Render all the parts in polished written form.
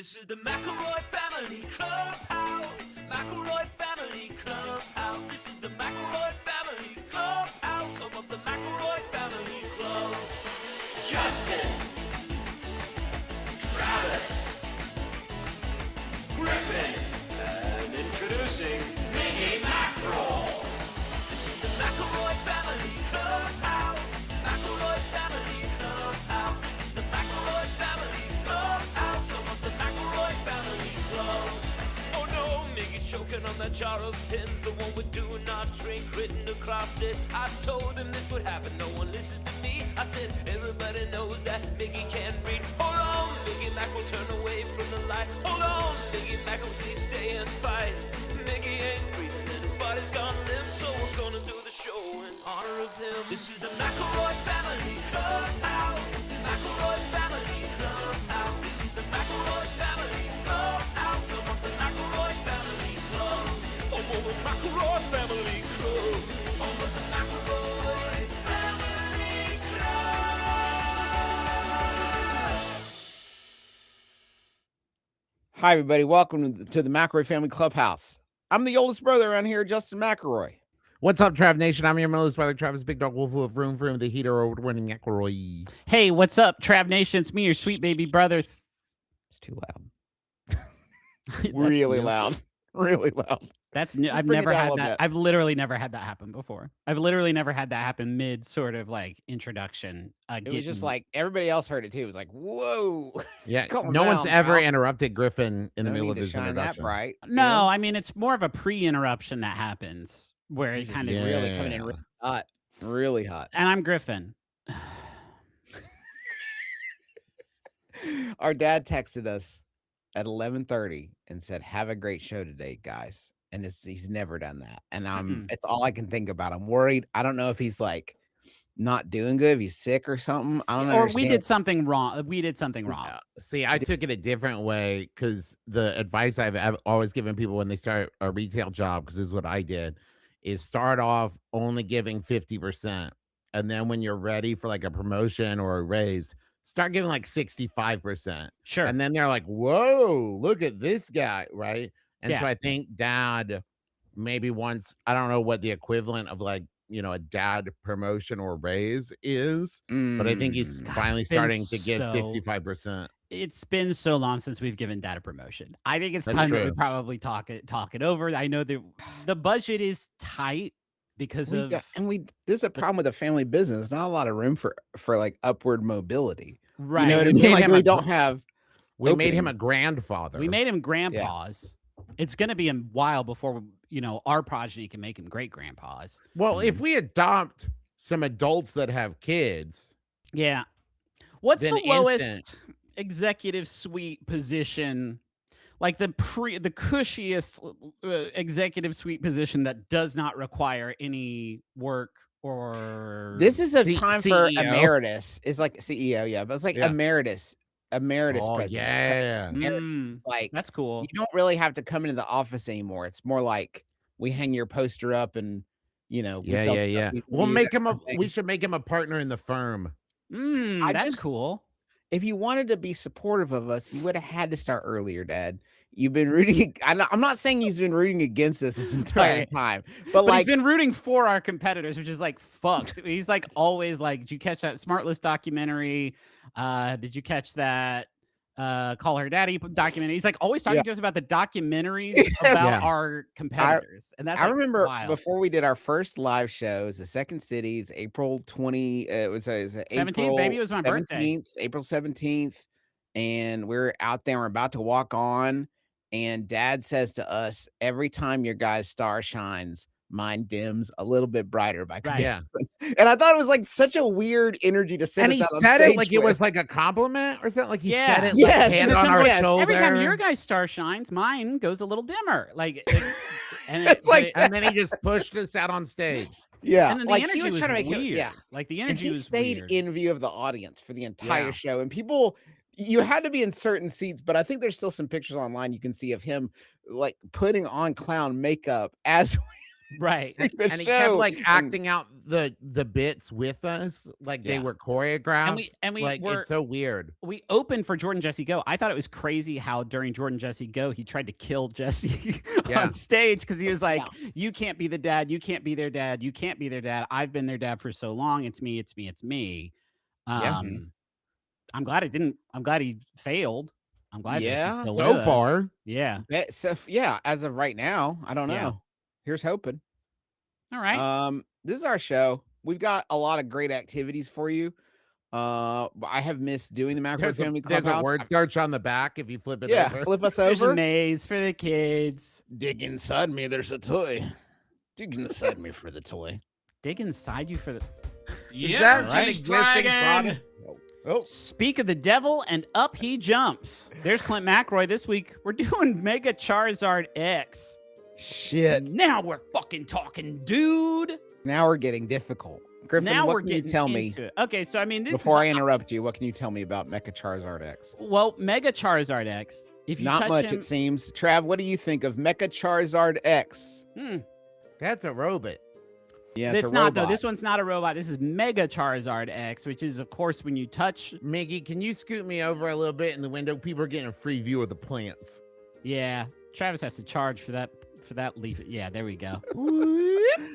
This is the McElroy Family Clubhouse. McElroy Family Clubhouse. This is the McElroy Family Clubhouse. Home of the McElroy Family Club. Justin, Travis, Griffin, and introducing Miggy Mackerel. This is the McElroy Family Clubhouse. McElroy Family Clubhouse. This is the McElroy Family Clubhouse. Home of the McElroy Family Club. Oh no, Miggy's choking on that jar of pins, the one with do not drink written across it. I told him this would happen, no one listened to me. I said, everybody knows that Miggy can't read. Hold on, Miggy Mac will turn away from the light. Hold on, Miggy Mac will please stay and fight. Miggy ain't breathing and his body's gone limp, so we're gonna do the show in honor of him. This is the McElroy Family Clubhouse. McElroy Family Clubhouse. This is the McElroy Family Clubhouse. I want the McElroy Family Club. Oh, the McElroy Family Club. Oh, the McElroy Family Club. Hi, everybody. Welcome to the McElroy Family Clubhouse. I'm the oldest brother around here, Justin McElroy. What's up, Trav Nation? I'm your Miller's brother, Travis Big Dog Wolf of Room for the Heater award-winning McElroy. Hey, what's up, Trav Nation? It's me, your sweet baby brother. It's too loud. That's Really new. loud. Really loud. That's new. Just I've bring it never down a had little that. bit. I've literally never had that happen before. I've literally never had that happen mid sort of like introduction. It was just like everybody else heard it too. It was like, whoa. Yeah, Calm no one's down, ever pal. interrupted Griffin in the No middle need of to his shine introduction. that bright. no. I mean, it's more of a pre-interruption that happens where it kind of Yeah. Really coming in really hot. Really hot. And I'm Griffin. Our dad texted us at 11:30 and said, "Have a great show today, guys." And he's never done that. And it's all I can think about. I'm worried. I don't know if he's like not doing good, if he's sick or something. I don't Or understand. we did something wrong. We did something wrong. See, I took it a different way because the advice I've always given people when they start a retail job, because this is what I did, is start off only giving 50%. And then when you're ready for like a promotion or a raise, start giving like 65%. Sure. And then they're like, whoa, look at this guy, right? And Yeah. so I think dad maybe once, I don't know what the equivalent of like, a dad promotion or raise is, but I think he's God, finally it's been starting to get so- 65%. It's been so long since we've given data promotion. I think it's That's time that we true. probably talk it over. I know the budget is tight because of This is a problem with a family business. Not a lot of room for like upward mobility. right. You know what I We mean? made Like him we a don't gr- have. We made him a openings. grandfather. We made him grandpas. It's going to be a while before our progeny can make him great grandpas. Well, if we adopt some adults that have kids, Yeah. What's Then the lowest instant. executive suite position? Like the cushiest executive suite position that does not require any work or This is a C- time for CEO. emeritus. It's like CEO, yeah, but it's like Yeah. emeritus oh president. yeah, Mm, Like that's cool. you don't really have to come into the office anymore. It's more like we hang your poster up and we sell yeah. stuff, We'll that make him kind of thing. we should make him a partner in the firm. I That's just- cool. If you wanted to be supportive of us, you would have had to start earlier, Dad. You've been rooting. I'm not saying he's been rooting against us this entire Right. time, but But like he's been rooting for our competitors, which is like fucked. He's like always like, did you catch that Smartlist documentary? Did you catch that Call Her Daddy documentary? He's like always talking Yeah. to us about the documentaries about Yeah. our competitors. And that's I like, remember wild. before we did our first live show, it was the Second City. It's April 20. It was 17th, baby, it was my birthday. April 17th, and we're out there. We're about to walk on, and Dad says to us, "Every time your guys' star shines, mine dims a little bit brighter by Right. Yeah, comparison." And I thought it was like such a weird energy to send and us he out on said stage it like it with. was like a compliment or something. Like he Yeah. said it, Yes, like hand it's on our yes. shoulder. Every time your guy's star shines, mine goes a little dimmer. Like, and It's like and then he just pushed us out on stage. Yeah, and then the like energy he was trying to make weird. it. Yeah, Like the and energy he was stayed weird. in view of the audience for the entire Yeah. show, and people. You had to be in certain seats, but I think there's still some pictures online you can see of him like putting on clown makeup as Right. the And he show. kept like acting out the bits with us like they Yeah. were choreographed. And we like were it's so weird. we opened for Jordan Jesse Go. I thought it was crazy how during Jordan Jesse Go he tried to kill Jesse Yeah. on stage because he was like, "You can't be the dad. You can't be their dad. You can't be their dad. I've been their dad for so long. It's me. It's me. It's me." Yeah. I'm glad it didn't. I'm glad he failed. I'm glad Jesse's Yeah, still with So us. far, Yeah. So yeah, as of right now, I don't know. Yeah. Here's hoping. All right. This is our show. We've got a lot of great activities for you. But I have missed doing the Mackerel Family there's Clubhouse. a word search on the back if you flip it Yeah, over. flip us There's a over. maze for the kids. Dig inside me. There's a toy. Dig inside me for the toy. Dig inside you for the. Yeah, that right. existing product? Oh, Speak of the devil, and up he jumps. There's Clint McElroy this week. We're doing Mega Charizard X. shit. Now we're fucking talking, dude. Now we're getting difficult. Griffin, Now what we're can you getting tell me into it. Okay, so I mean, this before I is, interrupt you? What can you tell me about Mecha Charizard X? well, Mega Charizard X. If you Not touch much, him, it seems. Trav, what do you think of Mecha Charizard X? That's a robot. Yeah, it's a not though. robot. This one's not a robot. This is Mega Charizard X, which is, of course, when you touch. Miggy, can you scoot me over a little bit in the window? People are getting a free view of the plants. Yeah, Travis has to charge for that leaf. Yeah, there we go.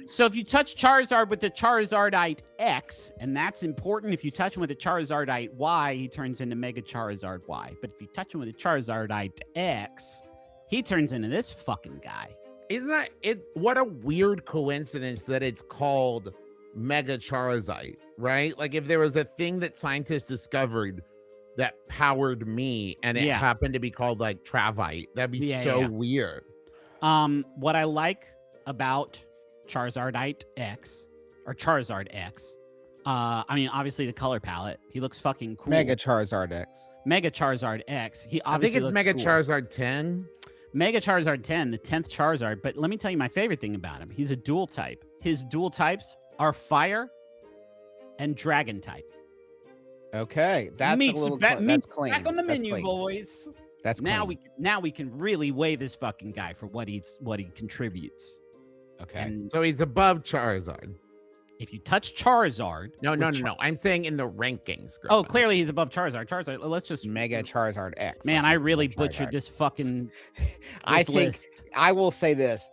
So if you touch Charizard with the Charizardite X, and that's important, if you touch him with the Charizardite Y, he turns into Mega Charizard Y. But if you touch him with the Charizardite X, he turns into this fucking guy. Isn't that it? What a weird coincidence that it's called Mega Charizite, right? Like if there was a thing that scientists discovered that powered me and it Yeah. happened to be called like Travite, that'd be Yeah, so yeah. weird. What I like about Charizardite X or Charizard X, I mean, obviously the color palette. He looks fucking cool. Mega Charizard X. Mega Charizard X. He I obviously think it's looks Mega cool. Charizard 10. Mega Charizard 10, the 10th Charizard. But let me tell you my favorite thing about him. He's a dual type. His dual types are fire and dragon type. Okay, that's Meats a little. back, That's meats clean. back on the That's menu, clean. boys. That's Now clean. we can really weigh this fucking guy for what he contributes. Okay. And So he's above Charizard. if you touch Charizard, No. with I'm saying in the rankings. Oh, Griffin. clearly he's above Charizard. Charizard. Let's just Mega Charizard X. Man, like I this is really Charizard. butchered this fucking. I this think list. I will say this.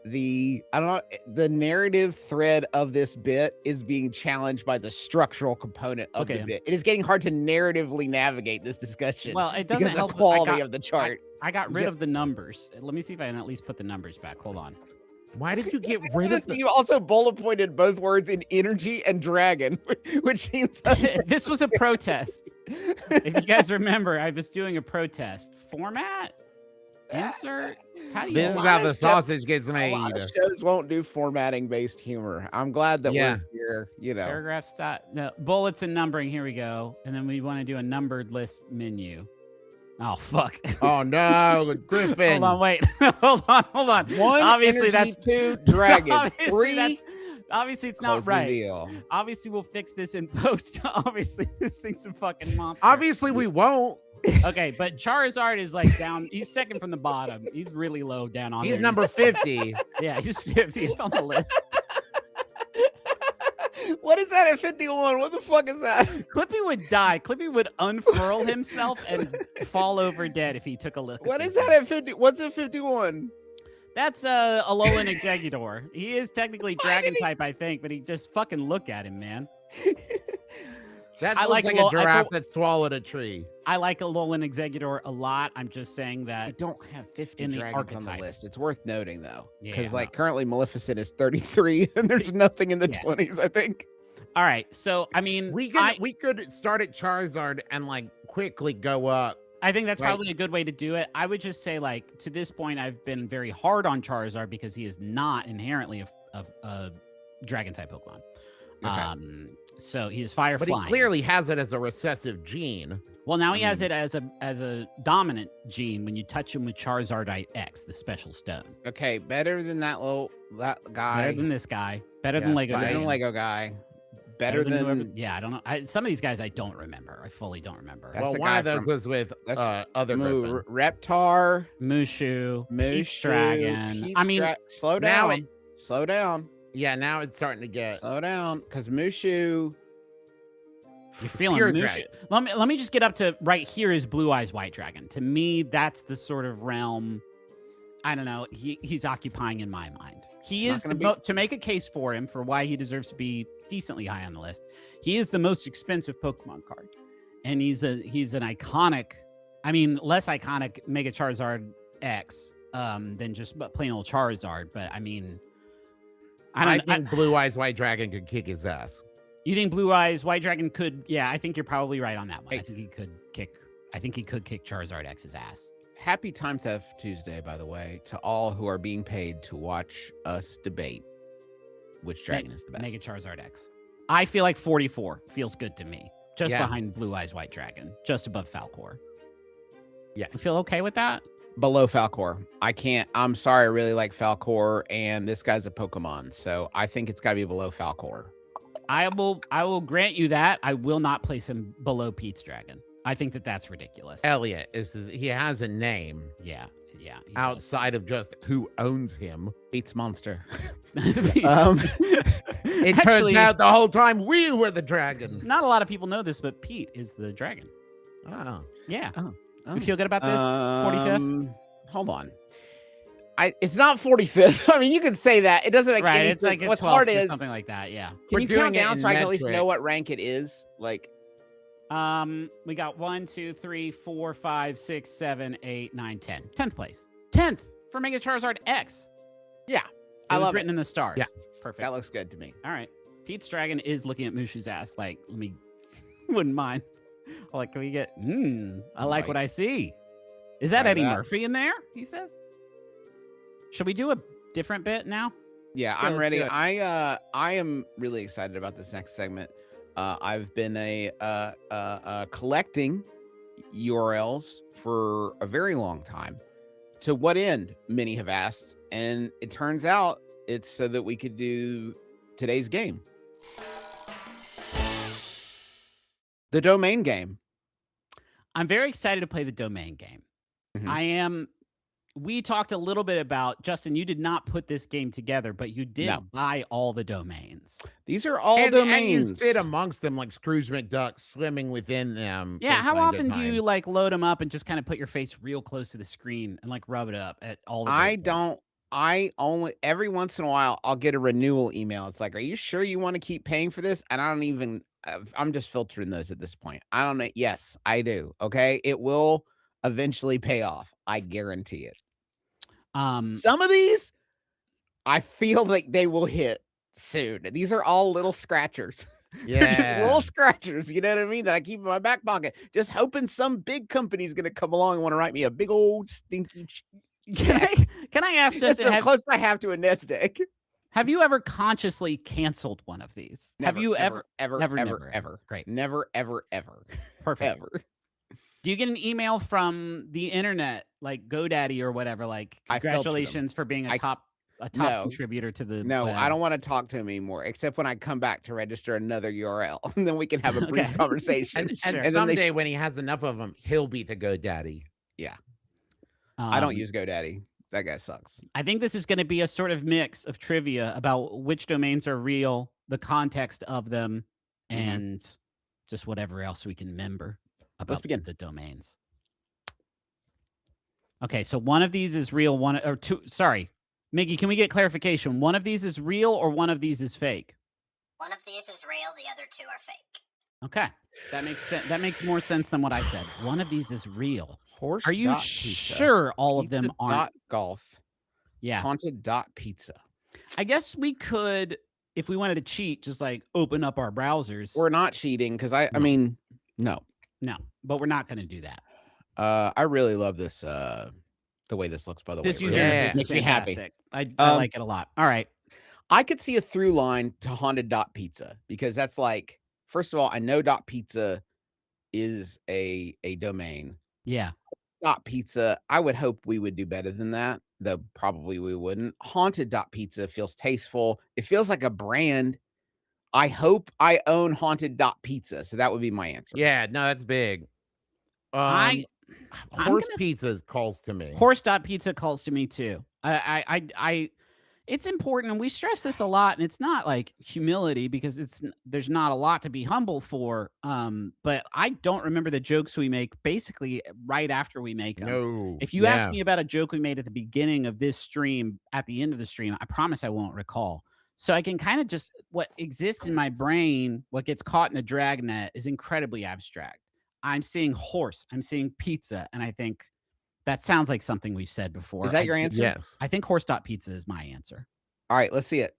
I don't know, the narrative thread of this bit is being challenged by the structural component of Okay. the bit. It is getting hard to narratively navigate this discussion Well, it doesn't because help. of the quality I got, of the chart. I got rid of the numbers. Let me see if I can at least put the numbers back. Hold on. Why did you get rid of the? You also bullet pointed both words in energy and dragon, which seems This was a protest. If you guys remember, I was doing a protest. Format? Insert? How do you This is A how lot the of stuff- sausage gets a made. lot of shows won't do formatting based humor. I'm glad that Yeah. we're here, you know. paragraph stop? No, bullets and numbering. Here we go. And then we want to do a numbered list menu. Oh, fuck. Oh no, Griffin. Hold on, wait. hold on. One, Obviously, energy, that's two, dragon. obviously, Three, obviously it's close not the right. deal. Obviously, we'll fix this in post. Obviously, this thing's a fucking monster. Obviously, we won't. Okay, but Charizard is like down. He's second from the bottom. He's really low down on He's there. number 50. Yeah, he's 50th on the list. What is that at 51? What the fuck is that? Clippy would die. Clippy would unfurl himself and fall over dead if he took a look. What at is this that at 50? What's at 51? That's a Alolan Exeggutor. He is technically Why dragon did he- type, I think, but he just fucking look at him, man. That I looks like like Lo- a I giraffe thought- that swallowed a tree. I like Alolan Exeggutor a lot. I'm just saying I that don't have 50 in the dragons on the archetype. list. It's worth noting though. Yeah, Because no. like currently Maleficent is 33 and there's nothing in the Yeah. 20s, I think. All right, so I mean, We I could start at Charizard and like quickly go up. think that's Right. probably a good way to do it. I would just say, like, to this point, I've been very hard on Charizard because he is not inherently a dragon type Pokemon. Okay. So he is fire But flying. he clearly has it as a recessive gene. Well, now he has it as a dominant gene when you touch him with Charizardite X, the special stone. Okay, better than that guy. Better than this guy. Better Yeah, than Lego. Better Right. than Dragon. Lego guy. Better than whoever- yeah, I don't know. Some of these guys I don't remember. I fully don't remember. That's Well, the one guy of those from- was with that's other Griffin. Reptar, Mushu, Peach Mushu, Dragon. Peach I mean, slow now down. Slow down. Yeah, now it's starting to get Slow down, because Mushu. You're feeling Pure Mushu. dragon. Let me just get up to right here is Blue Eyes White Dragon. To me, that's the sort of realm. I don't know. He's occupying in my mind. He is to make a case for him for why he deserves to be decently high on the list. He is the most expensive Pokemon card, and he's an iconic. I mean, less iconic Mega Charizard X than just plain old Charizard. But I mean, I think Blue Eyes White Dragon could kick his ass. You think Blue Eyes White Dragon could? Yeah, I think you're probably right on that one. Hey. I think he could kick Charizard X's ass. Happy Time Theft Tuesday, by the way, to all who are being paid to watch us debate which dragon is the best. Mega Charizard X. I feel like 44 feels good to me. Just Yeah. behind Blue Eyes White Dragon, just above Falcor. Yeah. You feel okay with that? Below Falcor. I can't. I'm sorry. I really like Falcor, and this guy's a Pokemon, so I think it's got to be below Falcor. I will grant you that. I will not place him below Pete's Dragon. I think that's ridiculous. Elliot he has a name Yeah. he outside of just who owns him. Pete's Monster. does. It turns Actually, out the whole time we were the dragon. not a lot of people know this, but Pete is the dragon. Oh. Yeah. Oh. You feel good about this? 45th? Hold on. It's not 45th. I mean, you can say that. It doesn't make Right. any It's sense. like What's 12th hard or is, something like that. Yeah. can We're you doing count it down in so I can at least metric. know what rank it is? Like, We got 1, 2, 3, 4, 5, 6, 7, 8, 9, 10. 10th place. 10th for Mega Charizard X. yeah, I I was love written it. in the stars. Yeah. Perfect. That looks good to me. All right. Pete's Dragon is looking at Mushu's ass. Like, let me, wouldn't mind. Like, can we get, I like Right. what I see. Is that Try Eddie that. Murphy in there? He says. Should we do a different bit now? Yeah, Yeah, I'm let's ready. do it. I am really excited about this next segment. I've been collecting URLs for a very long time. To what end? Many have asked, and it turns out it's so that we could do today's game, the domain game. I'm very excited to play the domain game. Mhm. We talked a little bit about, Justin, you did not put this game together, but you did No. buy all the domains. These are all And domains. you sit amongst them like Scrooge McDuck, swimming within them. Yeah, for how quite a good often do you time. like load them up and just kind of put your face real close to the screen and like rub it up at all the I big boards? don't. I only every once in a while I'll get a renewal email. It's like, are you sure you want to keep paying for this? And I don't even. I'm just filtering those at this point. I don't know. Yes, I do. Okay, it will eventually pay off. I guarantee it. Some of these, I feel like they will hit soon. These are all little scratchers. They're just Yeah. little scratchers. You know what I mean? That I keep in my back pocket, just hoping some big company's gonna come along and want to write me a big old stinky. Can I ask, That's Justin, so close I have to a nest egg. have you ever consciously canceled one of these? Have you ever? ever, Never, ever, never, ever? Great. Never, ever, ever, Perfect. ever. Do you get an email from the internet, like GoDaddy or whatever, like I filter them. congratulations for being a I- top No. contributor to the No, web? I don't want to talk to him anymore, except when I come back to register another URL, and then we can have a brief Okay. conversation. And Sure. then they- someday when he has enough of them, he'll be the GoDaddy. I don't Um, use GoDaddy. That guy sucks. I think this is going to be a sort of mix of trivia about which domains are real, the context of them, Mhm. and just whatever else we can remember about begin. the domains. Okay, so one of these is real, one or two. Sorry, Miggy, can we get clarification? One of these is real or one of these is fake? One of these is real, the other two are fake. Okay, that makes sense. That makes more sense than what I said. One of these is real. Horse. Are you sure all of them aren't? Dot golf. Yeah, Haunted dot pizza. I guess we could, if we wanted to cheat, just like open up our browsers. We're not cheating because I No. mean, no. No, but we're not going to do that. I really love this. The way this looks, by the This way. user Really Yeah. interface makes is me happy. fantastic. I like it a lot. All right. I could see a through line to haunted dot pizza because that's like, first of all, I know dot pizza is a domain. Yeah. Dot pizza, I would hope we would do better than that, though probably we wouldn't. Haunted dot pizza feels tasteful. It feels like a brand. I hope I own haunted dot pizza. So that would be my answer. Yeah, no, that's big. I'm Horse gonna- pizza calls to me. Horse.pizza calls to me too. I It's important, and we stress this a lot, and it's not like humility because there's not a lot to be humble for. But I don't remember the jokes we make basically right after we make them. No. If you ask me about a joke we made at the beginning of this stream, at the end of the stream, I promise I won't recall. So I can kind of just what exists in my brain, what gets caught in the dragnet is incredibly abstract. I'm seeing horse, I'm seeing pizza, and I think that sounds like something we've said before. Is that your answer? Yes. I think horse.pizza is my answer. All right, let's see it.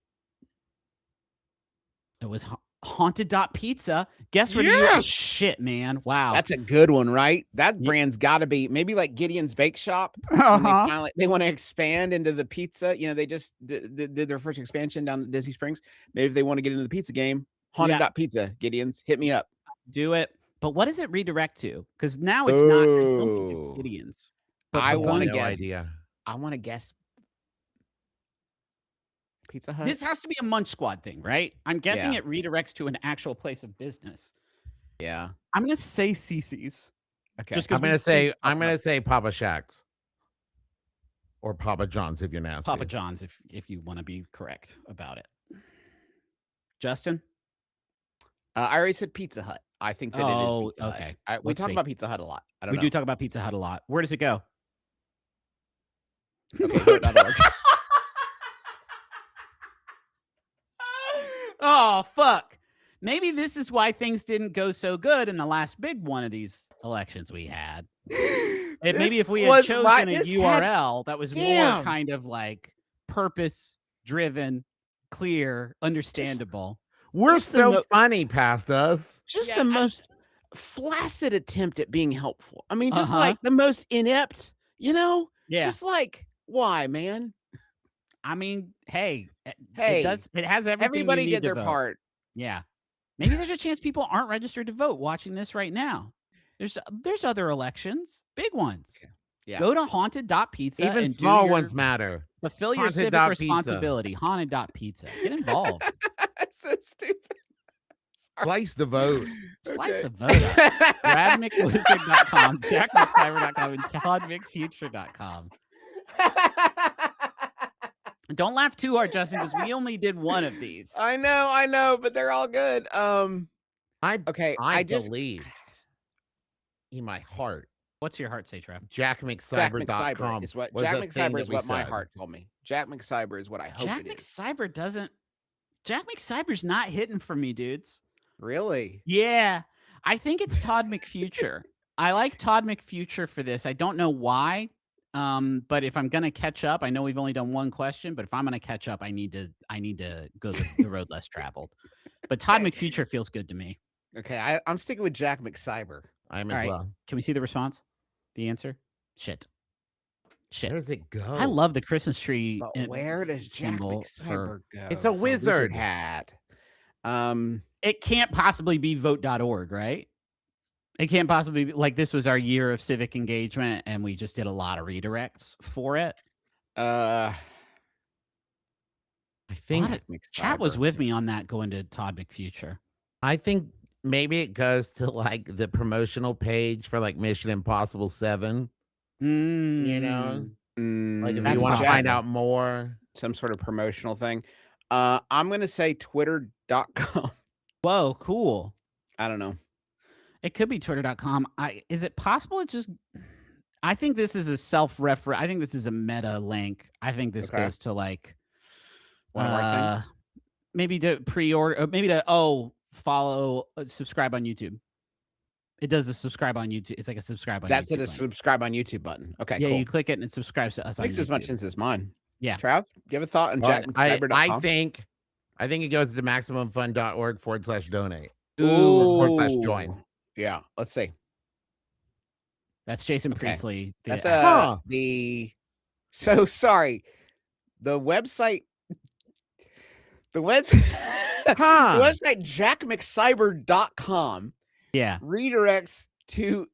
It was haunted.pizza. Guess where the Yes! shit, man. Wow. That's a good one, right? That Yeah. brand's got to be maybe like Gideon's Bake Shop. When they want to expand into the pizza. You know, they just did their first expansion down at Disney Springs. Maybe if they want to get into the pizza game, haunted.pizza, Gideon's, hit me up. Do it. But what does it redirect to? Because now it's not I don't think Ooh. it's Gideon's. I want to no guess. idea. I want to guess Pizza Hut. This has to be a Munch Squad thing, right? I'm guessing Yeah. it redirects to an actual place of business. Yeah. I'm gonna say CC's. Okay. Just 'cause I'm we gonna think say about Papa Shack's. Or Papa John's if you're nasty. Papa John's, if you want to be correct about it. Justin? I already said Pizza Hut. I think that it is Pizza okay. Hut. We Let's talk see. about Pizza Hut a lot. I don't We know. do talk about Pizza Hut a lot. Where does it go? Okay, vote.org. Oh, fuck. Maybe this is why things didn't go so good in the last big one of these elections we had. And maybe if we had chosen a URL that was more kind of like purpose-driven, clear, understandable. We're Just the so funny past us. Just Yeah, the most flaccid attempt at being helpful. I mean, just Uh-huh. like the most inept, you know? Yeah. Just like, why, man? I mean, hey, Hey, it has everything everybody you need did to their vote. part. Yeah. Maybe there's a chance people aren't registered to vote watching this right now. There's other elections, big ones. Okay. Yeah. Go to haunted.pizza Even and small do your, ones matter. fulfill your civic Haunted.pizza. responsibility. Haunted.pizza. Get involved. That's so stupid. Slice the vote. Slice Okay. the vote up. BradMcWizard.com, JackMcCyber.com, and ToddMcFuture.com. Don't laugh too hard, Justin, because we only did one of these. I know, but they're all good. I I just believe in my heart. What's your heart say, Trav? Jack JackMcCyber.com. McCyber is what was Jack a thing McCyber that is we what my said. heart told me. Jack McCyber is what I hope Jack it is. McCyber doesn't. Jack McCyber's not hitting for me, dudes. Really? Yeah. I think it's Todd McFuture. I like Todd McFuture for this. I don't know why. But if I'm gonna catch up, I know we've only done one question, but if I'm gonna catch up, I need to go the road less traveled. But Todd McFuture feels good to me. Okay, I'm sticking with Jack McCyber. I am All as right. well. Can we see the response? The ansr? Shit. Where does it go? I love the Christmas tree. But where does Jack symbol McCyber go? It's a wizard hat. It can't possibly be vote.org, right? It can't possibly be like this was our year of civic engagement and we just did a lot of redirects for it. I think Chat was with me on that going to Todd McFuture. I think maybe it goes to like the promotional page for like Mission Impossible 7. You know? Like if That's you want to possible. find out more. Some sort of promotional thing. I'm gonna say twitter.com. Whoa, cool. I don't know. It could be twitter.com. Is it possible it just I think this is a self-refer. I think this is a meta link. I think this Okay. goes to like One of our things? maybe to pre-order, maybe to follow, subscribe on YouTube. It does the subscribe on YouTube. It's like a subscribe on That's YouTube. it, a link. subscribe on YouTube button. Okay, Yeah, cool. you click it and it subscribes to us Makes on as much YouTube. sense as mine. Yeah. Trav, give a thought on Well, jackmccyber.com. I think it goes to maximumfun.org/donate. /join. Yeah, let's see. That's Jason Okay. Priestley. That's Huh. so sorry. The website the website jackmccyber.com yeah. redirects to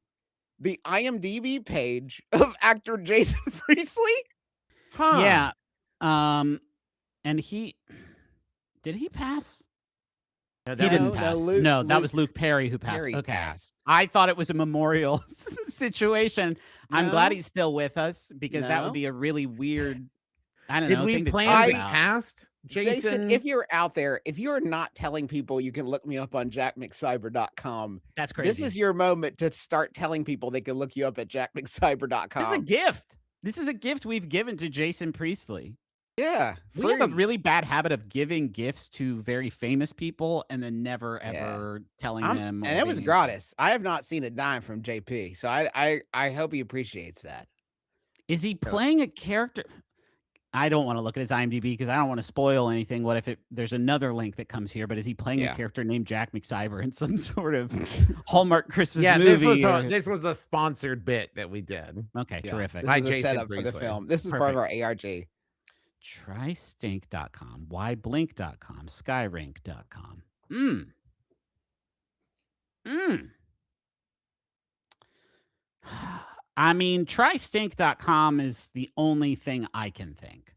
the IMDb page of actor Jason Priestley. Yeah. And did he pass? No, He didn't pass. Luke- No, that Luke was Luke Perry who passed. Perry Okay. passed. I thought it was a memorial situation. I'm glad No. he's still with us because that No. would be a really weird I don't Did know. we thing to plan talk this about. cast? Jason, if you're out there, if you're not telling people you can look me up on jackmccyber.com, That's this crazy. is your moment to start telling people they can look you up at This is a jackmccyber.com. gift. This is a gift we've given to Jason Priestley. Yeah, We have a free. really bad habit of giving gifts to very famous people and then never ever telling them. And or it was being- gratis. I have not seen a dime from JP, so I hope he appreciates that. Is he playing a character? I don't want to look at his IMDb because I don't want to spoil anything. What if there's another link that comes here? But is he playing a character named Jack McCyber in some sort of Hallmark Christmas movie? This was a sponsored bit that we did. Okay, terrific. This By is a Jason setup for the Priestley. film. This is part of our ARG. Trystink.com, yblink.com, skyrink.com. I mean, trystink.com is the only thing I can think.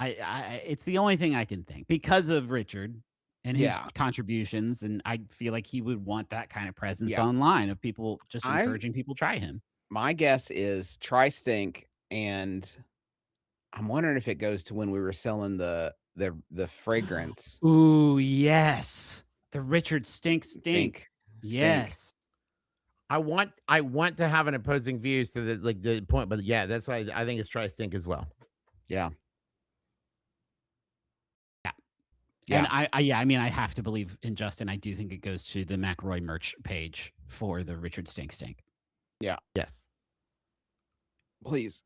It's the only thing I can think because of Richard and his contributions, and I feel like he would want that kind of presence online of people just encouraging people try him. My guess is Trystink, and I'm wondering if it goes to when we were selling the fragrance. Ooh, yes. The Richard Stink. Yes. I want to have an opposing views to the point, but yeah, that's why I think it's Trystink as well. Yeah. And I mean, I have to believe in Justin. I do think it goes to the McElroy merch page for the Richard Stink. Yeah. Yes. Please.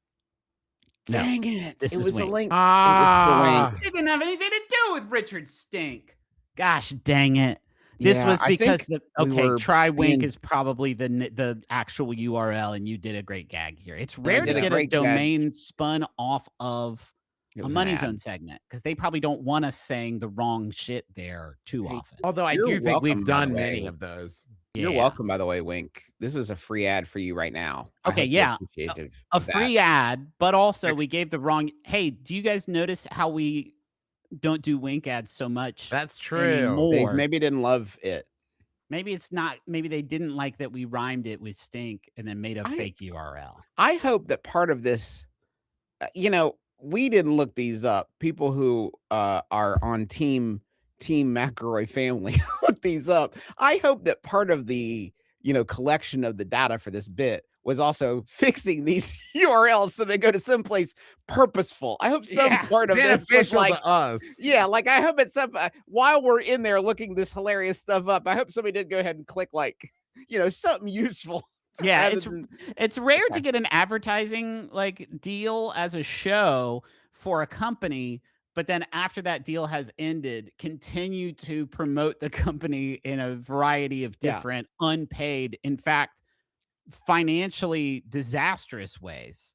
No, Dang it. this It is was a Wink. link. Ah. It didn't have anything to do with Richard Stink. Gosh dang it. This was because try Wink is probably the actual URL, and you did a great gag here. It's rare to get a domain spun off of a Money Zone segment because they probably don't want us saying the wrong shit there too often. Although I do think we've done many of those. You're welcome, by the way, Wink. This is a free ad for you right now. Okay, yeah. A free ad, but also we gave the wrong. Hey, do you guys notice how we don't do Wink ads so much? That's true. Anymore? They maybe didn't love it. Maybe it's not. Maybe they didn't like that we rhymed it with stink and then made a fake URL. I hope that part of this, we didn't look these up. People who are on Team McElroy family look these up. I hope that part of the collection of the data for this bit was also fixing these URLs so they go to someplace purposeful. I hope some part of this was like us. Yeah, like I hope it's some while we're in there looking this hilarious stuff up. I hope somebody did go ahead and click something useful. Yeah, it's rare to get an advertising deal as a show for a company, but then after that deal has ended, continue to promote the company in a variety of different unpaid, in fact, financially disastrous ways.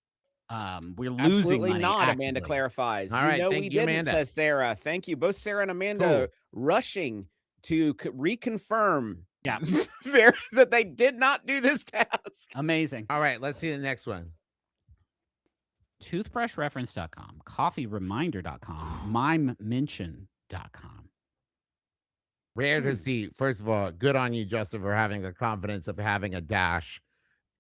We're losing Absolutely money. not. Actively. Amanda clarifies. All right, we didn't, Amanda. says Sarah. Thank you. Both Sarah and Amanda rushing to reconfirm that they did not do this task. Amazing. All right, let's see the next one. Toothbrushreference.com, coffeereminder.com, mimemention.com. Rare to see. First of all, good on you, Justin, for having the confidence of having a dash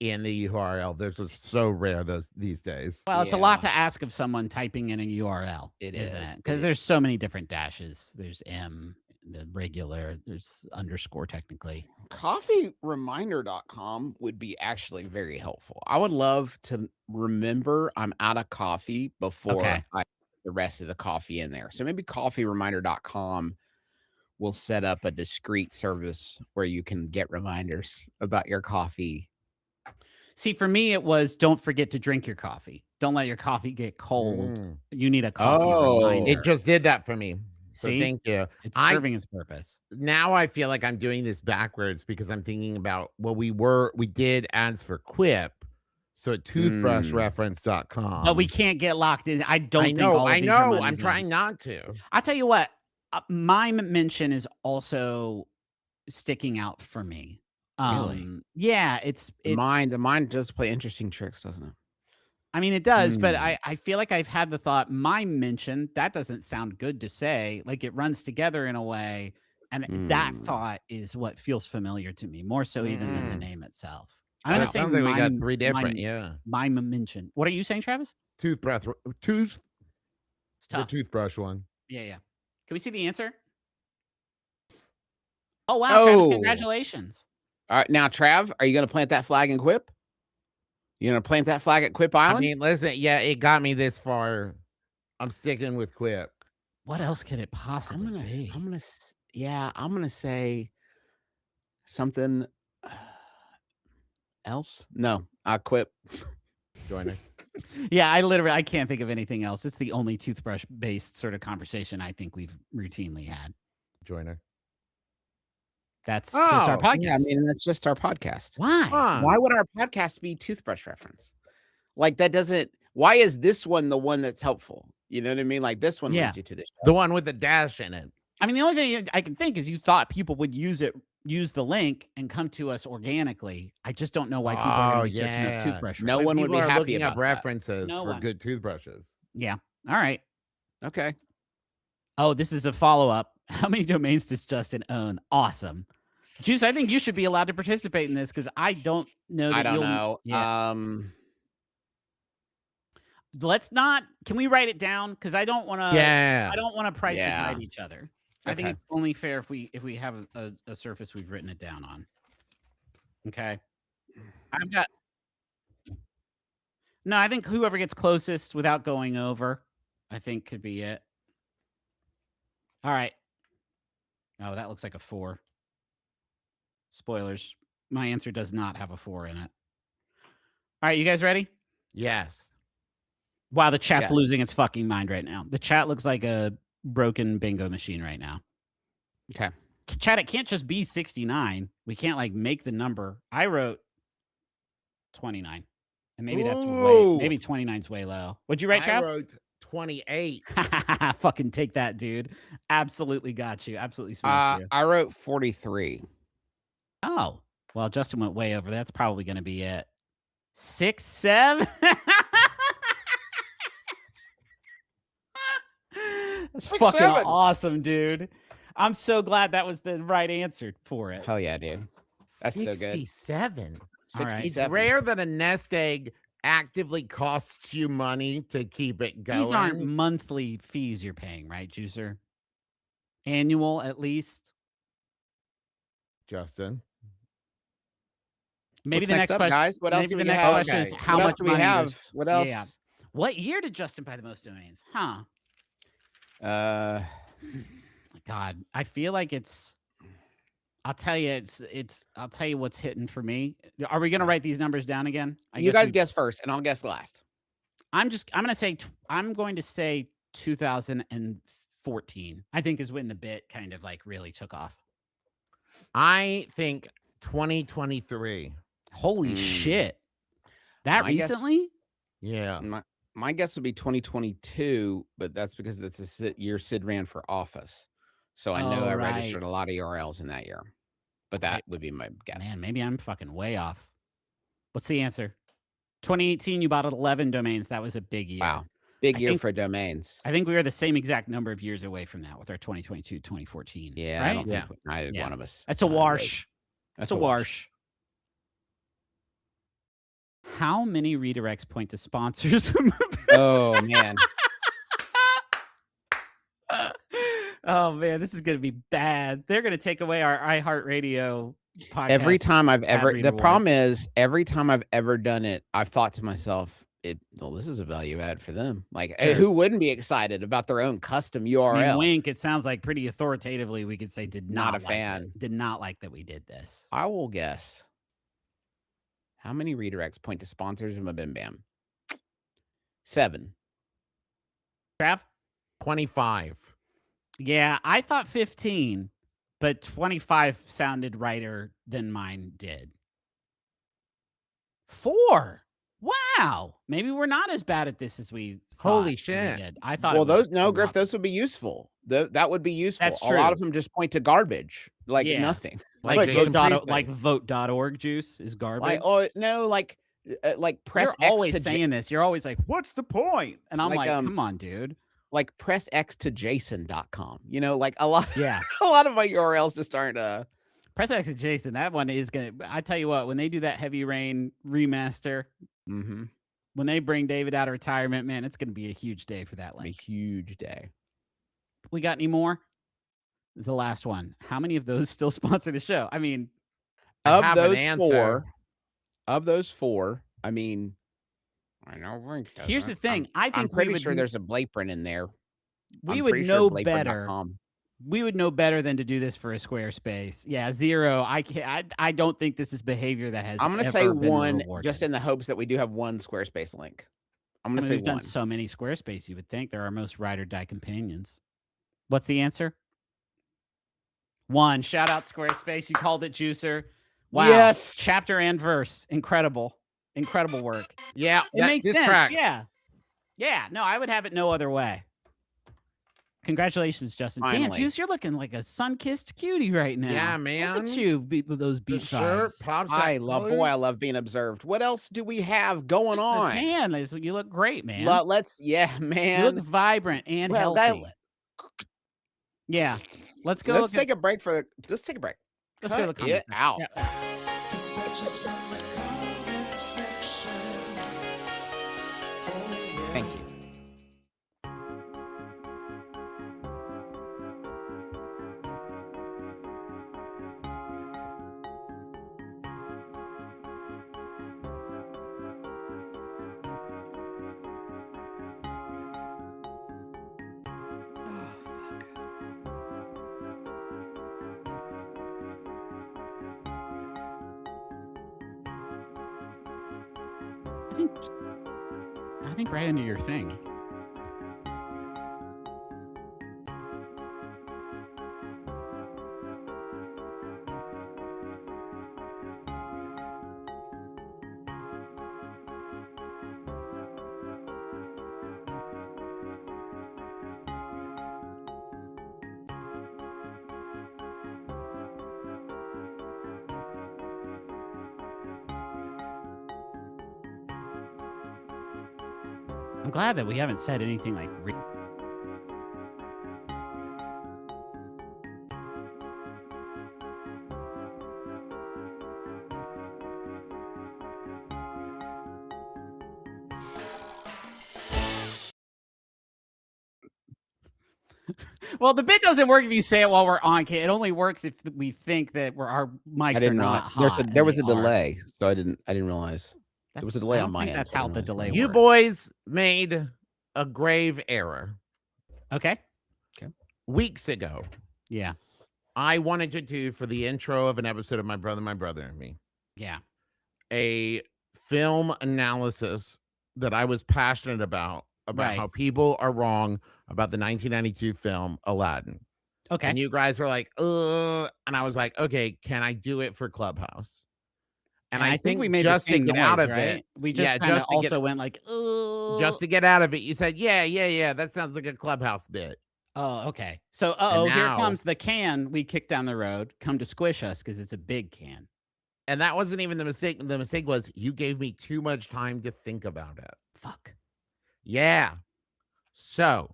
in the URL. This is so rare these days. Well, it's a lot to ask of someone typing in a URL. It isn't it? Because there's so many different dashes. There's M, the regular, there's underscore technically. Coffeereminder.com would be actually very helpful. I would love to remember I'm out of coffee before I put the rest of the coffee in there. So maybe coffeereminder.com will set up a discrete service where you can get reminders about your coffee. See, for me, it was don't forget to drink your coffee. Don't let your coffee get cold. You need a coffee reminder. It just did that for me. So See? thank you. It's serving its purpose. Now I feel like I'm doing this backwards because I'm thinking about, we did ads for Quip. So at toothbrushreference.com. But we can't get locked in. I know. I'm trying not to. I'll tell you what, Mime Mention is also sticking out for me. Really? Yeah, it's the mind does play interesting tricks, doesn't it? I mean, it does, but I feel like I've had the thought, Mime Mention, that doesn't sound good to say. Like it runs together in a way. And that thought is what feels familiar to me, more so even than the name itself. I'm going to say we got three different, Mime Mention. What are you saying, Travis? Toothbrush It's The tough. toothbrush one. Yeah. Can we see the answer? Oh, wow, Travis, Oh. congratulations. All right, now, Trav, are you going to plant that flag in Quip? You going to plant that flag at Quip Island? I mean, listen, yeah, it got me this far. I'm sticking with Quip. What else could it possibly be? I'm gonna say something else. No, I Quip. Joiner. Yeah, I can't think of anything else. It's the only toothbrush-based sort of conversation I think we've routinely had. Joiner. That's just our podcast. Yeah, I mean, that's just our podcast. Why? Why would our podcast be toothbrush reference? Like that doesn't. Why is this one the one that's helpful? You know what I mean? Like this one leads you to the show. The one with the dash in it. I mean, the only thing I can think is you thought people would use the link and come to us organically. I just don't know why people are going to be searching up toothbrush. No one would be People are happy looking about up that. references No for one. good toothbrushes. Yeah. All right. Okay. Oh, this is a follow-up. How many domains does Justin own? Awesome. Juice, I think you should be allowed to participate in this because I don't know. I don't know. Yeah. Let's not. Can we write it down? Because I don't want to. Yeah. I don't want to price Yeah. right each other. I think Okay. it's only fair if we have a surface we've written it down on. Okay. I've got. No, I think whoever gets closest without going over, I think could be it. All right. Oh, that looks like a 4. Spoilers. My answer does not have a 4 in it. All right, you guys ready? Yes. Wow, the chat's Yeah. losing its fucking mind right now. The chat looks like a broken bingo machine right now. Okay. Chat, it can't just be 69. We can't like make the number. I wrote 29. And maybe that's Ooh. maybe 29's way low. What'd you write, I Trav? wrote 28. Fucking take that, dude. Absolutely got you. Absolutely smoked you. I wrote 43. Oh, well, Justin went way over. That's probably going to be it. 6, 7. That's 6, fucking 7. awesome, dude. I'm so glad that was the right answer for it. Hell yeah, dude. That's so good. 67. All right. It's 67. rare that a nest egg actively costs you money to keep it going. These aren't monthly fees you're paying, right, Juicer? Annual, at least. Justin. Maybe What's the next next up, question, guys? What else maybe do the we next have? question is Okay. how What much else do we money have? does- What else? Yeah. What year did Justin buy the most domains? Huh? God, I feel like it's. I'll tell you, I'll tell you what's hitting for me. Are we gonna write these numbers down again? You guys guess first, and I'll guess last. I'm going to say 2014. I think is when the bit kind of like really took off. I think 2023. Holy shit! That I guess- recently? Yeah. My guess would be 2022, but that's because that's the year Sid ran for office. So I know Oh, I right. registered a lot of URLs in that year. But that would be my guess. Man, maybe I'm fucking way off. What's the answer? 2018, you bought 11 domains. That was a big year. Wow. Big I year think- for domains. I think we were the same exact number of years away from that with our 2022, 2014. Yeah, right? I don't think either Yeah. one of us. That's a was. wash. That's a wash. How many redirects point to sponsors? Oh man. Oh man, this is gonna be bad. They're gonna take away our iHeartRadio podcast. Every time I've ad ever read the award. problem is every time I've ever done it, I've thought to myself, well, this is a value add for them. Like Sure. who wouldn't be excited about their own custom I URL? mean, wink. It sounds like pretty authoritatively we could say did Not not a like fan. it. Did not like that we did this. I will guess. How many redirects point to sponsors of Mabim Bam? 7. Trav? 25. Yeah, I thought 15, but 25 sounded righter than mine did. 4. Wow. Maybe we're not as bad at this as we thought Holy we shit. did. I thought Well, it was those no, a Griff, lot- those would be useful. That would be useful. That's A lot of true. them just point to garbage, like Yeah. nothing. like Jason vote.org, Freespace. like vote.org juice is garbage. Like oh no, like press You're X always to saying this. You're always like, "What's the point?" And I'm Like, like, "Come on, dude." like press X to Jason.com. You know, like a lot Yeah. a lot of my URLs just aren't Press X and Jason. That one is gonna. I tell you what, when they do that Heavy Rain remaster, mm-hmm. When they bring David out of retirement, man, it's going to be a huge day for that A link. huge day. We got any more? This is the last one. How many of those still sponsor the show? I mean, I Of have an those answer. four, I mean, I know Rink doesn't. here's the thing. I I'm think we pretty would sure there's a Blapron in there. we I'm would pretty sure know Blapron.com. better. We would know better than to do this for a Squarespace. Yeah, 0. I can't. I don't think this is behavior that has. I'm going to ever say been one, rewarded. just in the hopes that we do have one Squarespace link. I'm going to say We've done one. so many Squarespace. You would think they're our most ride or die companions. What's the answer? 1. Shout out Squarespace. You called it, Juicer. Wow. Yes. Chapter and verse. Incredible work. Yeah, It makes this sense. tracks. Yeah. No, I would have it no other way. Congratulations, Justin. Damn, Finally. Juice, you're looking like a sun-kissed cutie right now. Yeah, Look man. at you with those The beach shirt eyes. pops I that love, color. boy, I love being observed. What else do we have going Just on? the tan. You look great, man. Yeah, You man. look vibrant and Well, healthy. Yeah. Let's go. Let's take a break for the. Let's take a break. Let's go to the Cut it comments. out. Yeah. Dispatches from the comment section. Oh, yeah. Thank you. I think right into your thing. I'm glad that we haven't said anything like. Well, the bit doesn't work if you say it while we're on. It only works if we think that our mics are not hot. There was a and they are. delay, so I didn't realize. There was a delay I on don't my think end. That's so I how didn't the realize. delay You works. boys made a grave error Okay. weeks ago. Yeah. I wanted to do for the intro of an episode of My Brother and Me, Yeah. a film analysis that I was passionate about Right. how people are wrong about the 1992 film Aladdin. Okay. And you guys were like, and I was like, okay, can I do it for Clubhouse? And I think we made just the same to get noise, out of right? it, We just kind of also went like, just to get out of it, you said, yeah, that sounds like a Clubhouse bit. Oh, okay. So, here now- comes the can we kicked down the road. Come to squish us because it's a big can. And that wasn't even the mistake. The mistake was you gave me too much time to think about it. Fuck. Yeah. So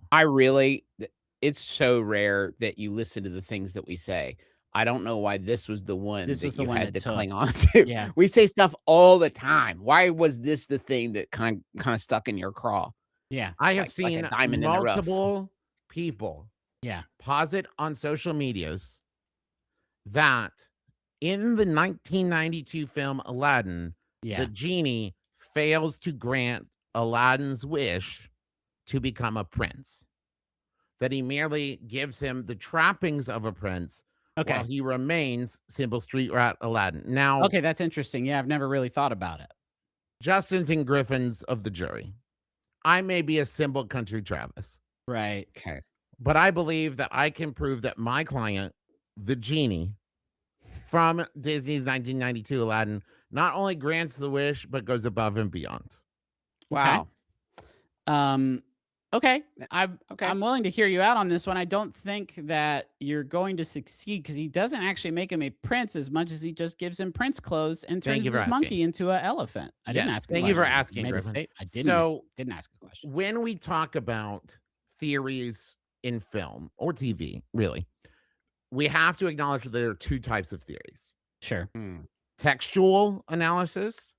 It's so rare that you listen to the things that we say. I don't know why this was the one This that was the you one had that to took. cling on to. Yeah. We say stuff all the time. Why was this the thing that kind of stuck in your craw? Yeah. I have like a seen diamond in the rough. multiple people Yeah. posit on social medias that in the 1992 film Aladdin, Yeah. the genie fails to grant Aladdin's wish to become a prince. That he merely gives him the trappings of a prince Okay. while he remains simple street rat Aladdin. Now, Okay, that's interesting. Yeah, I've never really thought about it. Justin's and Griffin's of the jury. I may be a simple country Travis, Right. Okay. but I believe that I can prove that my client, the genie from Disney's 1992 Aladdin, not only grants the wish, but goes above and beyond. Wow. Okay. Okay. I'm willing to hear you out on this one. I don't think that you're going to succeed because he doesn't actually make him a prince as much as he just gives him prince clothes and Thank turns you his for monkey asking. into an elephant. I didn't Yes, ask. thank you for question. asking, Made a Griffin. state- I didn't ask a question. When we talk about theories in film or TV, really, we have to acknowledge that there are two types of theories. Sure. Hmm. Textual analysis,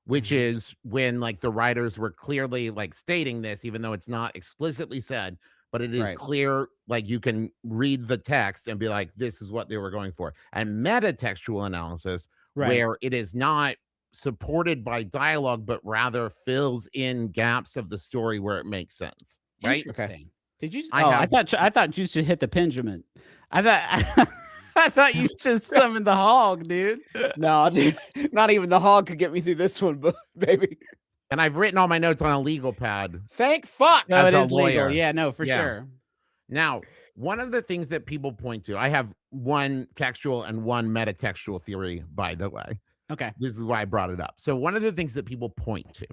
which is when like the writers were clearly like stating this, even though it's not explicitly said, but it is Right. clear, like you can read the text and be like, this is what they were going for. And metatextual analysis, Right. where it is not supported by dialogue, but rather fills in gaps of the story where it makes sense. Right? Interesting. Did you? I I thought you should hit the pendulum. I thought I thought you just summoned the hog, dude. No, dude, not even the hog could get me through this one, baby. And I've written all my notes on a legal pad. Thank fuck. No, As it a is legal. lawyer. Yeah, no, for Yeah. sure. Now, one of the things that people point to, I have one textual and one metatextual theory, by the way. Okay. This is why I brought it up. So one of the things that people point to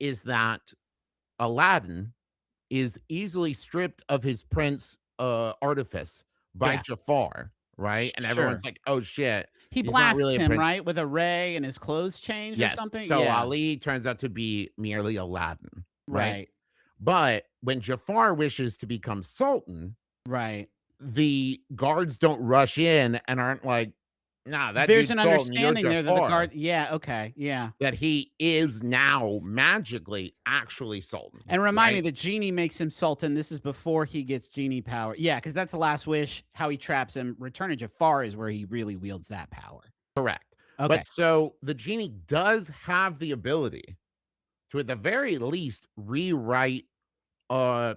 is that Aladdin is easily stripped of his prince artifice by Yeah. Jafar, right? And everyone's Sure. like, oh shit. He he's not blasts really a him, prince. right? With a ray and his clothes change or Yes. something? So yeah. Ali turns out to be merely Aladdin, right? Right. But when Jafar wishes to become Sultan, Right. the guards don't rush in and aren't like, nah, that There's dude's an Sultan, understanding you're there that the Jafar," guard. Yeah. Okay. Yeah. that he is now magically actually Sultan. And remind me, right? the genie makes him sultan. This is before he gets genie power. Yeah, because that's the last wish. How he traps him. Return of Jafar is where he really wields that power. Correct. Okay. But so the genie does have the ability to, at the very least, rewrite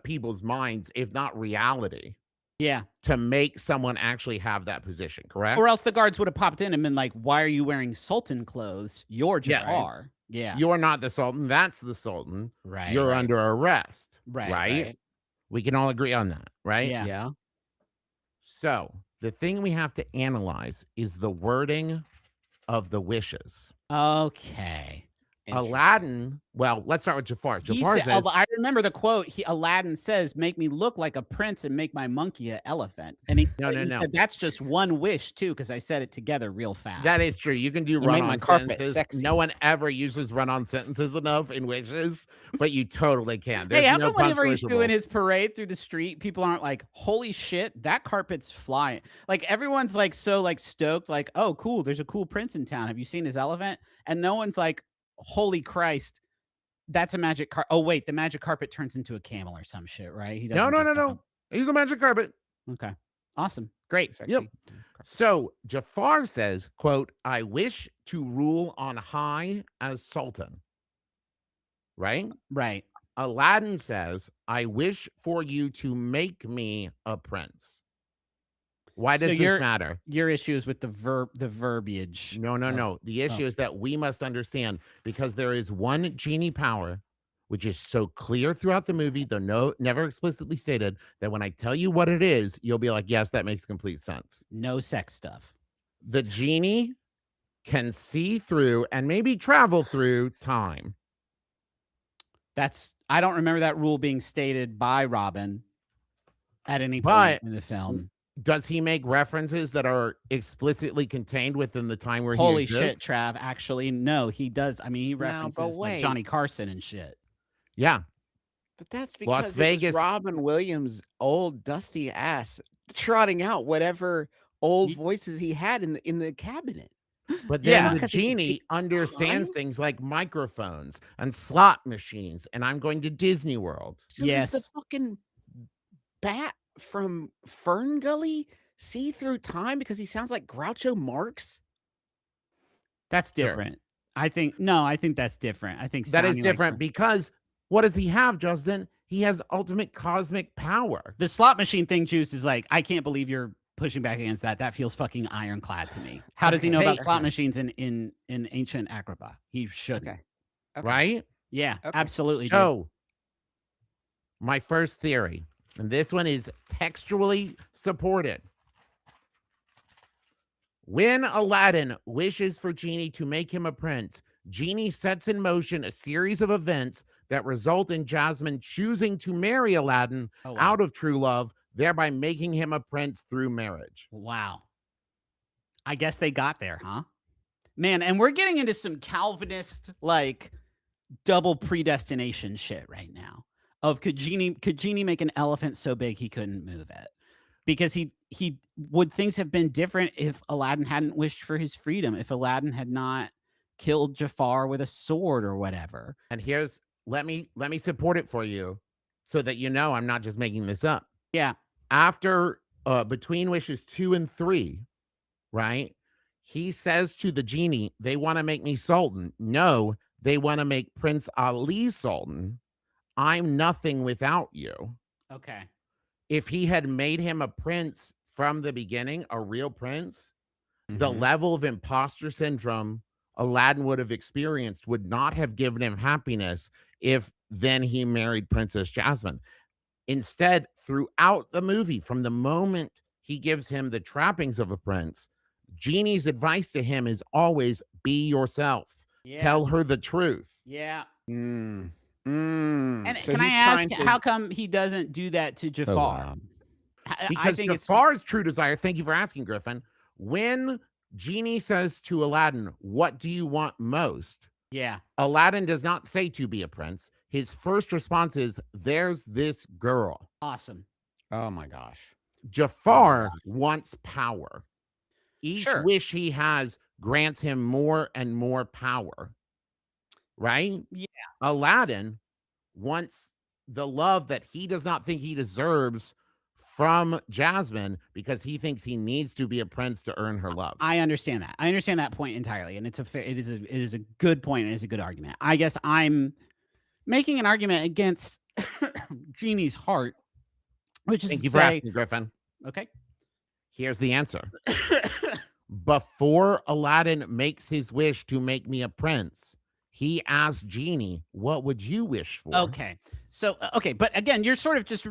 people's minds, if not reality, Yeah. to make someone actually have that position, correct? Or else the guards would have popped in and been like, "Why are you wearing sultan clothes? You're Yes. Jafar." Yeah. You're not the Sultan, that's the Sultan. Right. You're right. under arrest. Right. Right? We can all agree on that, right? Yeah. Yeah. So the thing we have to analyze is the wording of the wishes. Okay. Aladdin, well, let's start with Jafar. He Jafar said, says, I remember the quote. Aladdin says, "Make me look like a prince and make my monkey an elephant." And he, No, he no. said, "That's just one wish, too," because I said it together real fast. that is true. You can do You run made my on carpet sentences. sexy. No one ever uses run on sentences enough in wishes, but you totally can. There's Hey, how no about whenever he's punctuation doing rules. his parade through the street, people aren't like, "Holy shit, that carpet's flying!" Like everyone's like so like stoked, like, "Oh, cool, there's a cool prince in town. Have you seen his elephant?" And no one's like, "Holy Christ, that's a magic car." Oh wait, the magic carpet turns into a camel or some shit, right? He No. doesn't just He's a magic carpet. Okay, awesome, great. Sexy. Yep. So Jafar says, quote, "I wish to rule on high as Sultan." Right? Right. Aladdin says, "I wish for you to make me a prince." Why So does this matter? Your issue is with the verbiage. No. The issue is that we must understand, because there is one genie power, which is so clear throughout the movie, though never explicitly stated, that when I tell you what it is, you'll be like, yes, that makes complete sense. No sex stuff. The genie can see through and maybe travel through time. I don't remember that rule being stated by Robin at any point But in the film. does he make references that are explicitly contained within the time where Holy he shit, exists? Trav. Actually, no, he does. I mean, he but references like wait. Johnny Carson and shit. Yeah. But that's Las because Vegas- it was Robin Williams' old dusty ass trotting out whatever old Ye- voices he had in the cabinet. But Yeah. then the Because he can see genie understands time? things like microphones and slot machines, and I'm going to Disney World. So Yes. does the fucking bat from Fern Gully see through time because he sounds like Groucho Marx? That's Sure. different. I think that's different. I think That is sounding like different because what does he have, Justin? He has ultimate cosmic power. the slot machine thing. Juice is like, I can't believe you're pushing back against that. That feels fucking ironclad to me. How does he know about Okay. slot machines in ancient Agrabah? He shouldn't. Okay. Okay. Right? Yeah, Okay. absolutely. dude. So, my first theory, and this one is textually supported. When Aladdin wishes for Genie to make him a prince, Genie sets in motion a series of events that result in Jasmine choosing to marry Aladdin Oh, wow. out of true love, thereby making him a prince through marriage. Wow. I guess they got there, huh? Man, and we're getting into some Calvinist like double predestination shit right now. Of could Genie make an elephant so big he couldn't move it? Because he would things have been different if Aladdin hadn't wished for his freedom, if Aladdin had not killed Jafar with a sword or whatever. And here's let me support it for you so that you know I'm not just making this up. Yeah. After between wishes 2 and 3, right? He says to the genie, they want to make me sultan. No, they want to make Prince Ali sultan. I'm nothing without you. Okay. If he had made him a prince from the beginning, a real prince, the level of imposter syndrome Aladdin would have experienced would not have given him happiness if then he married Princess Jasmine. Instead, throughout the movie, from the moment he gives him the trappings of a prince, Genie's advice to him is always be yourself. Yeah. Tell her the truth. Yeah. And And so can I he's ask, trying to- how come he doesn't do that to Jafar? wow. I Because think it's Jafar's true desire, thank you for asking, Griffin. When Genie says to Aladdin, what do you want most? yeah. Aladdin does not say to be a prince. His first response is, there's this girl. Awesome. Oh my gosh. Jafar wants power. Each Sure. wish he has grants him more and more power. Right? Yeah. Aladdin wants the love that he does not think he deserves from Jasmine because he thinks he needs to be a prince to earn her love. I understand that. I understand that point entirely, and it's a fair. It is a good point. And it's a good argument. I guess I'm making an argument against Genie's heart, which is Thank to you for say, asking, Griffin. okay. Here's the answer. Before Aladdin makes his wish to make me a prince, he asked Genie, what would you wish for? Okay. So, okay. But again, you're sort of just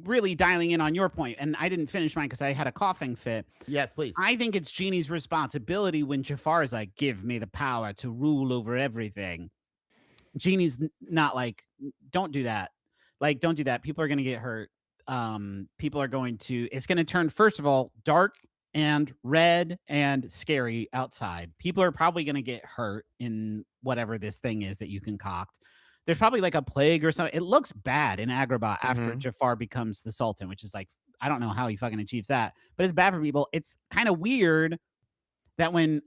really dialing in on your point, and I didn't finish mine because I had a coughing fit. Yes, please. I think it's Genie's responsibility when Jafar is like, give me the power to rule over everything. Genie's not like, don't do that. Like, don't do that. People are going to get hurt. People are going to, it's going to turn, first of all, dark and red and scary outside. People are probably going to get hurt in whatever this thing is that you concoct. There's probably like a plague or something. It looks bad in Agrabah after Jafar becomes the Sultan, which is like, I don't know how he fucking achieves that, but it's bad for people. It's kind of weird that when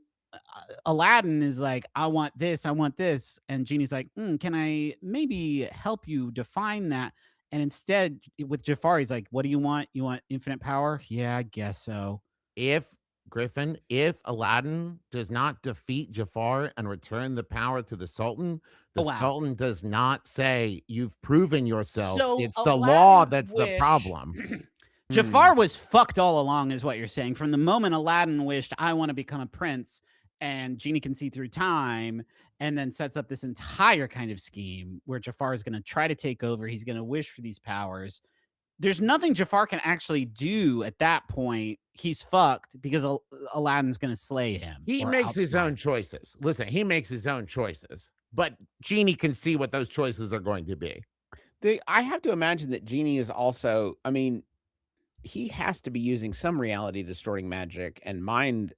Aladdin is like, I want this, and Genie's like, can I maybe help you define that? And instead, with Jafar, he's like, what do you want? You want infinite power? Yeah, I guess so. If Aladdin does not defeat Jafar and return the power to the Sultan, the Sultan does not say, you've proven yourself. So it's the law that's the wish- problem. Jafar was fucked all along, is what you're saying. From the moment Aladdin wished, I want to become a prince, and Genie can see through time, and then sets up this entire kind of scheme where Jafar is going to try to take over. He's going to wish for these powers. There's nothing Jafar can actually do at that point. He's fucked because Aladdin's going to slay him. He or makes his outsmart own him. choices. Listen, he makes his own choices, but Genie can see what those choices are going to be. I have to imagine that Genie is also, I mean, he has to be using some reality distorting magic and mind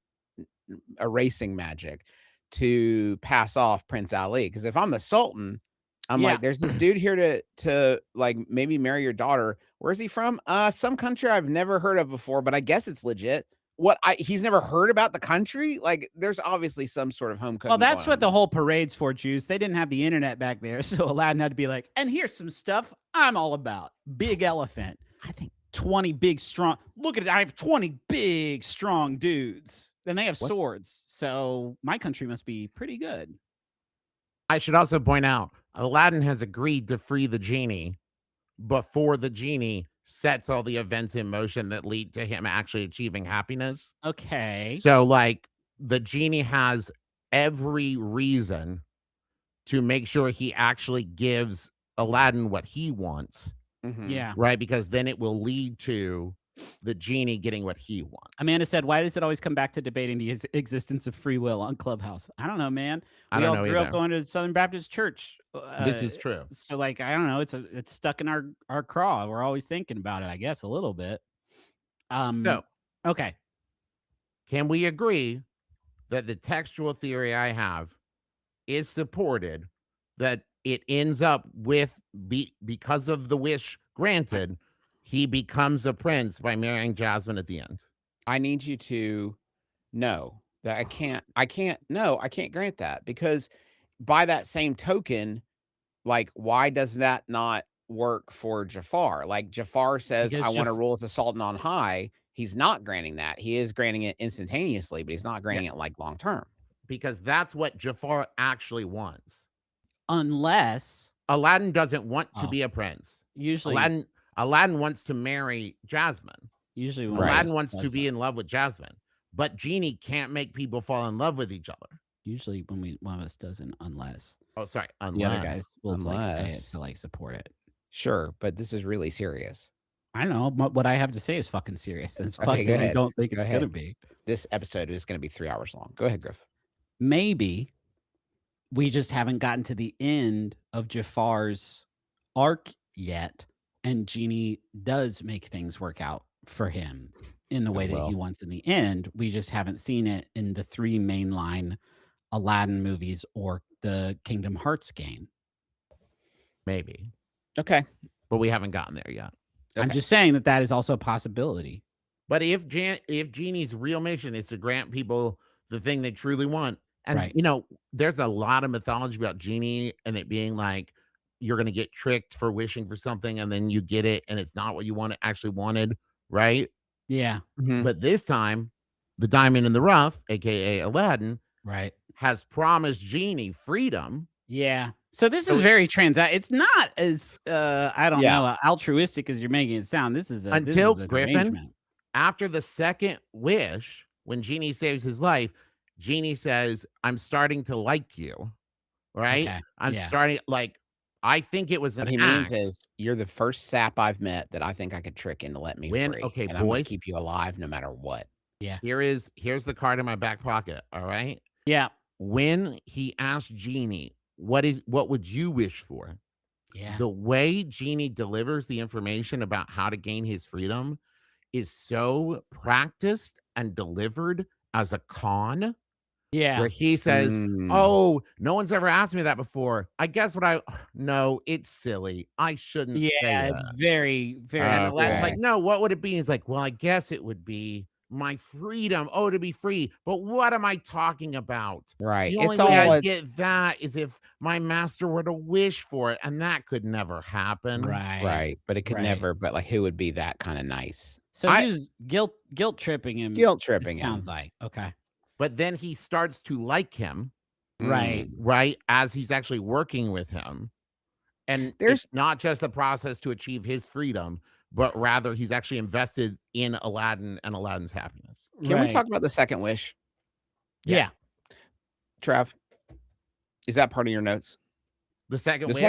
erasing magic to pass off Prince Ali. Because if I'm the Sultan, I'm like, there's this dude here to like maybe marry your daughter. Where's he from? Some country I've never heard of before, but I guess it's legit. He's never heard about the country? Like, there's obviously some sort of home cooking. Well, that's going what the on. whole parade's for, Juice. They didn't have the internet back there, so Aladdin had to be like, and here's some stuff I'm all about. Big elephant. I think 20 big strong. Look at it. I have 20 big strong dudes. Then they have swords. So my country must be pretty good. I should also point out, Aladdin has agreed to free the Genie before the Genie sets all the events in motion that lead to him actually achieving happiness. Okay. So, like, the Genie has every reason to make sure he actually gives Aladdin what he wants, Yeah. right? Because then it will lead to the Genie getting what he wants. Amanda said, why does it always come back to debating the existence of free will on Clubhouse? I don't know, man. I don't know grew up either. going to Southern Baptist Church. This is true. So, like, I don't know. It's stuck in our craw. We're always thinking about it, I guess, a little bit. So, Okay. can we agree that the textual theory I have is supported, that it ends up with, because of the wish granted, he becomes a prince by marrying Jasmine at the end? I need you to know That I can't grant that because by that same token, like, why does that not work for Jafar? Like, Jafar says, Because "I want to rule as a sultan on high." He's not granting that. He is granting it instantaneously, but he's not granting Yes. it like long term. Because that's what Jafar actually wants. Unless Aladdin doesn't want to Oh. be a prince. usually Aladdin wants to marry Jasmine. when Right. Aladdin West wants to does be that- in love with Jasmine. But Genie can't make people fall in love with each other. usually when one of us does an unless Oh, sorry. the other Unless. guys will like say it Unless. to like support it. Sure, but this is really serious. I know what I have to say is fucking serious. And it's Okay, fucking go I ahead. don't think Go it's gonna ahead. be. This episode is going to be 3 hours long. Go ahead, Griff. Maybe we just haven't gotten to the end of Jafar's arc yet, and Genie does make things work out for him in the way that he will. wants in the end. We just haven't seen it in the 3 mainline Aladdin movies or the Kingdom Hearts game. Maybe. Okay. But we haven't gotten there yet. I'm Okay. just saying that is also a possibility. But if Genie's real mission is to grant people the thing they truly want, and Right. you know, there's a lot of mythology about Genie and it being like you're gonna get tricked for wishing for something and then you get it and it's not what you actually wanted, right? Yeah. Mhm. But this time, the diamond in the rough, aka Aladdin, Right. has promised Genie freedom. Yeah. So this So is it- very it's not as I don't Yeah. know, altruistic as you're making it sound. This is Until an Griffin, arrangement. after the second wish, when Genie saves his life, Genie says, "I'm starting to like you." Right? Okay, I'm yeah. starting like I think it was an What he act. means is, you're the first sap I've met that I think I could trick into let me When- free. okay, and I'm going boys. to keep you alive no matter what. Here's the card in my back pocket. All right. Yeah. When he asked Genie, what would you wish for? Yeah. The way Genie delivers the information about how to gain his freedom is so practiced and delivered as a con. Yeah. Where he says, Mm. "Oh, no one's ever asked me that before. I guess no, it's silly. I shouldn't say Yeah, that." it's very, very And Aladdin's Okay. like, "No, what would it be?" He's like, "Well, I guess it would be my freedom. Oh, to be free. But what am I talking about? Right. The only It's way all I a- get that is if my master were to wish for it, and that could never happen." right. But it could right. never, but like, who would be that kind of nice? So he was guilt tripping him. Guilt It tripping him. sounds like. Okay. But then he starts to like him, Right. right? As he's actually working with him. And There's- it's not just the process to achieve his freedom, but rather he's actually invested in Aladdin and Aladdin's happiness. Can we Right. talk about the second wish? Yeah. Trav, is that part of your notes? The second The wish?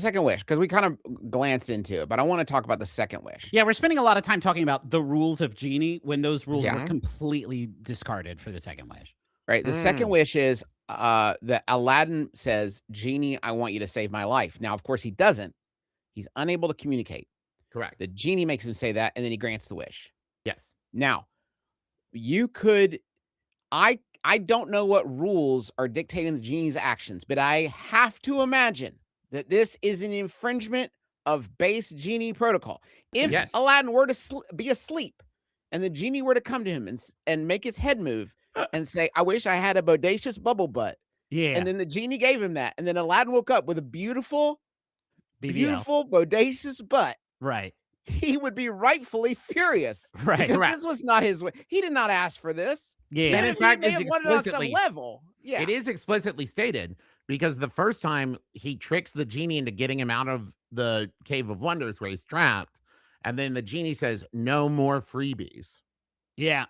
second wish, because we kind of glanced into it, but I want to talk about the second wish. Yeah, we're spending a lot of time talking about the rules of Genie when those rules were Yeah. completely discarded for the second wish. Right. The second wish is that Aladdin says, "Genie, I want you to save my life." Now, of course, he doesn't. He's unable to communicate. Correct. The genie makes him say that, and then he grants the wish. Yes. Now, you could I don't know what rules are dictating the genie's actions, but I have to imagine that this is an infringement of base genie protocol. If Yes. Aladdin were to be asleep and the genie were to come to him and make his head move and say, "I wish I had a bodacious bubble butt." Yeah. And then the genie gave him that. And then Aladdin woke up with a beautiful, BBL. beautiful, bodacious butt. Right. He would be rightfully furious. Right. Because Right. this was not his way. He did not ask for this. Yeah. And in He fact, may it's have wanted it on some explicitly level. Yeah. It is explicitly stated because the first time he tricks the genie into getting him out of the Cave of Wonders where he's trapped, and then the genie says, "No more freebies." Yeah.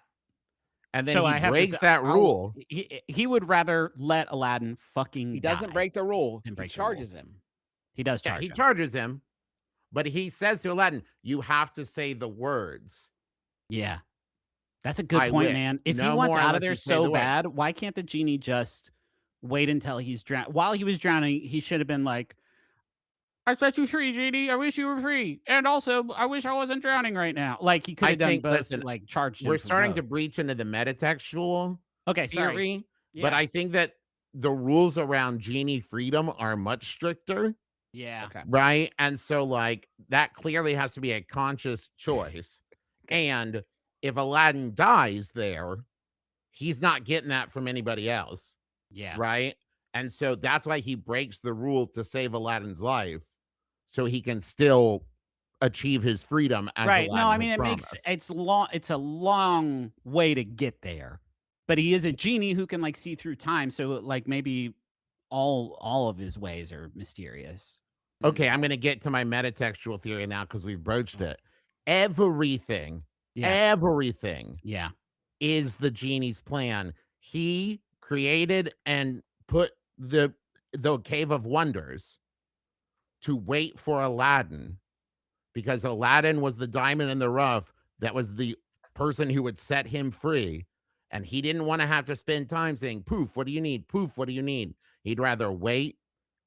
And then So I he have to breaks say, that rule. He would rather let Aladdin fucking He doesn't die. break the rule. Didn't He break the rule. charges him. He does Yeah, charge he him. charges him, but he says to Aladdin, "You have to say the words." Yeah. That's a good I point, wish. man. If he No wants more out unless of there you say so the word. bad, why can't the genie just wait until he's drowned? While he was drowning, he should have been like, "I set you free, genie. I wish you were free. And also, I wish I wasn't drowning right now." Like he could I have done think- both, listen, like charged him We're for starting to both. breach into the metatextual Okay, sorry. theory, Yeah. but I think that the rules around genie freedom are much stricter, Yeah. Okay. right? And so, like, that clearly has to be a conscious choice. And if Aladdin dies there, he's not getting that from anybody else, Yeah. right? And so that's why he breaks the rule to save Aladdin's life, so he can still achieve his freedom as Right. Aladdin No, I has mean promised. it's a long way to get there. But he is a genie who can like see through time, so like maybe all of his ways are mysterious. Okay, I'm gonna get to my metatextual theory now because we've broached it. Everything, Yeah. everything Yeah. is the genie's plan. He created and put the Cave of Wonders to wait for Aladdin, because Aladdin was the diamond in the rough that was the person who would set him free, and he didn't want to have to spend time saying, "Poof, what do you need? Poof, what do you need?" He'd rather wait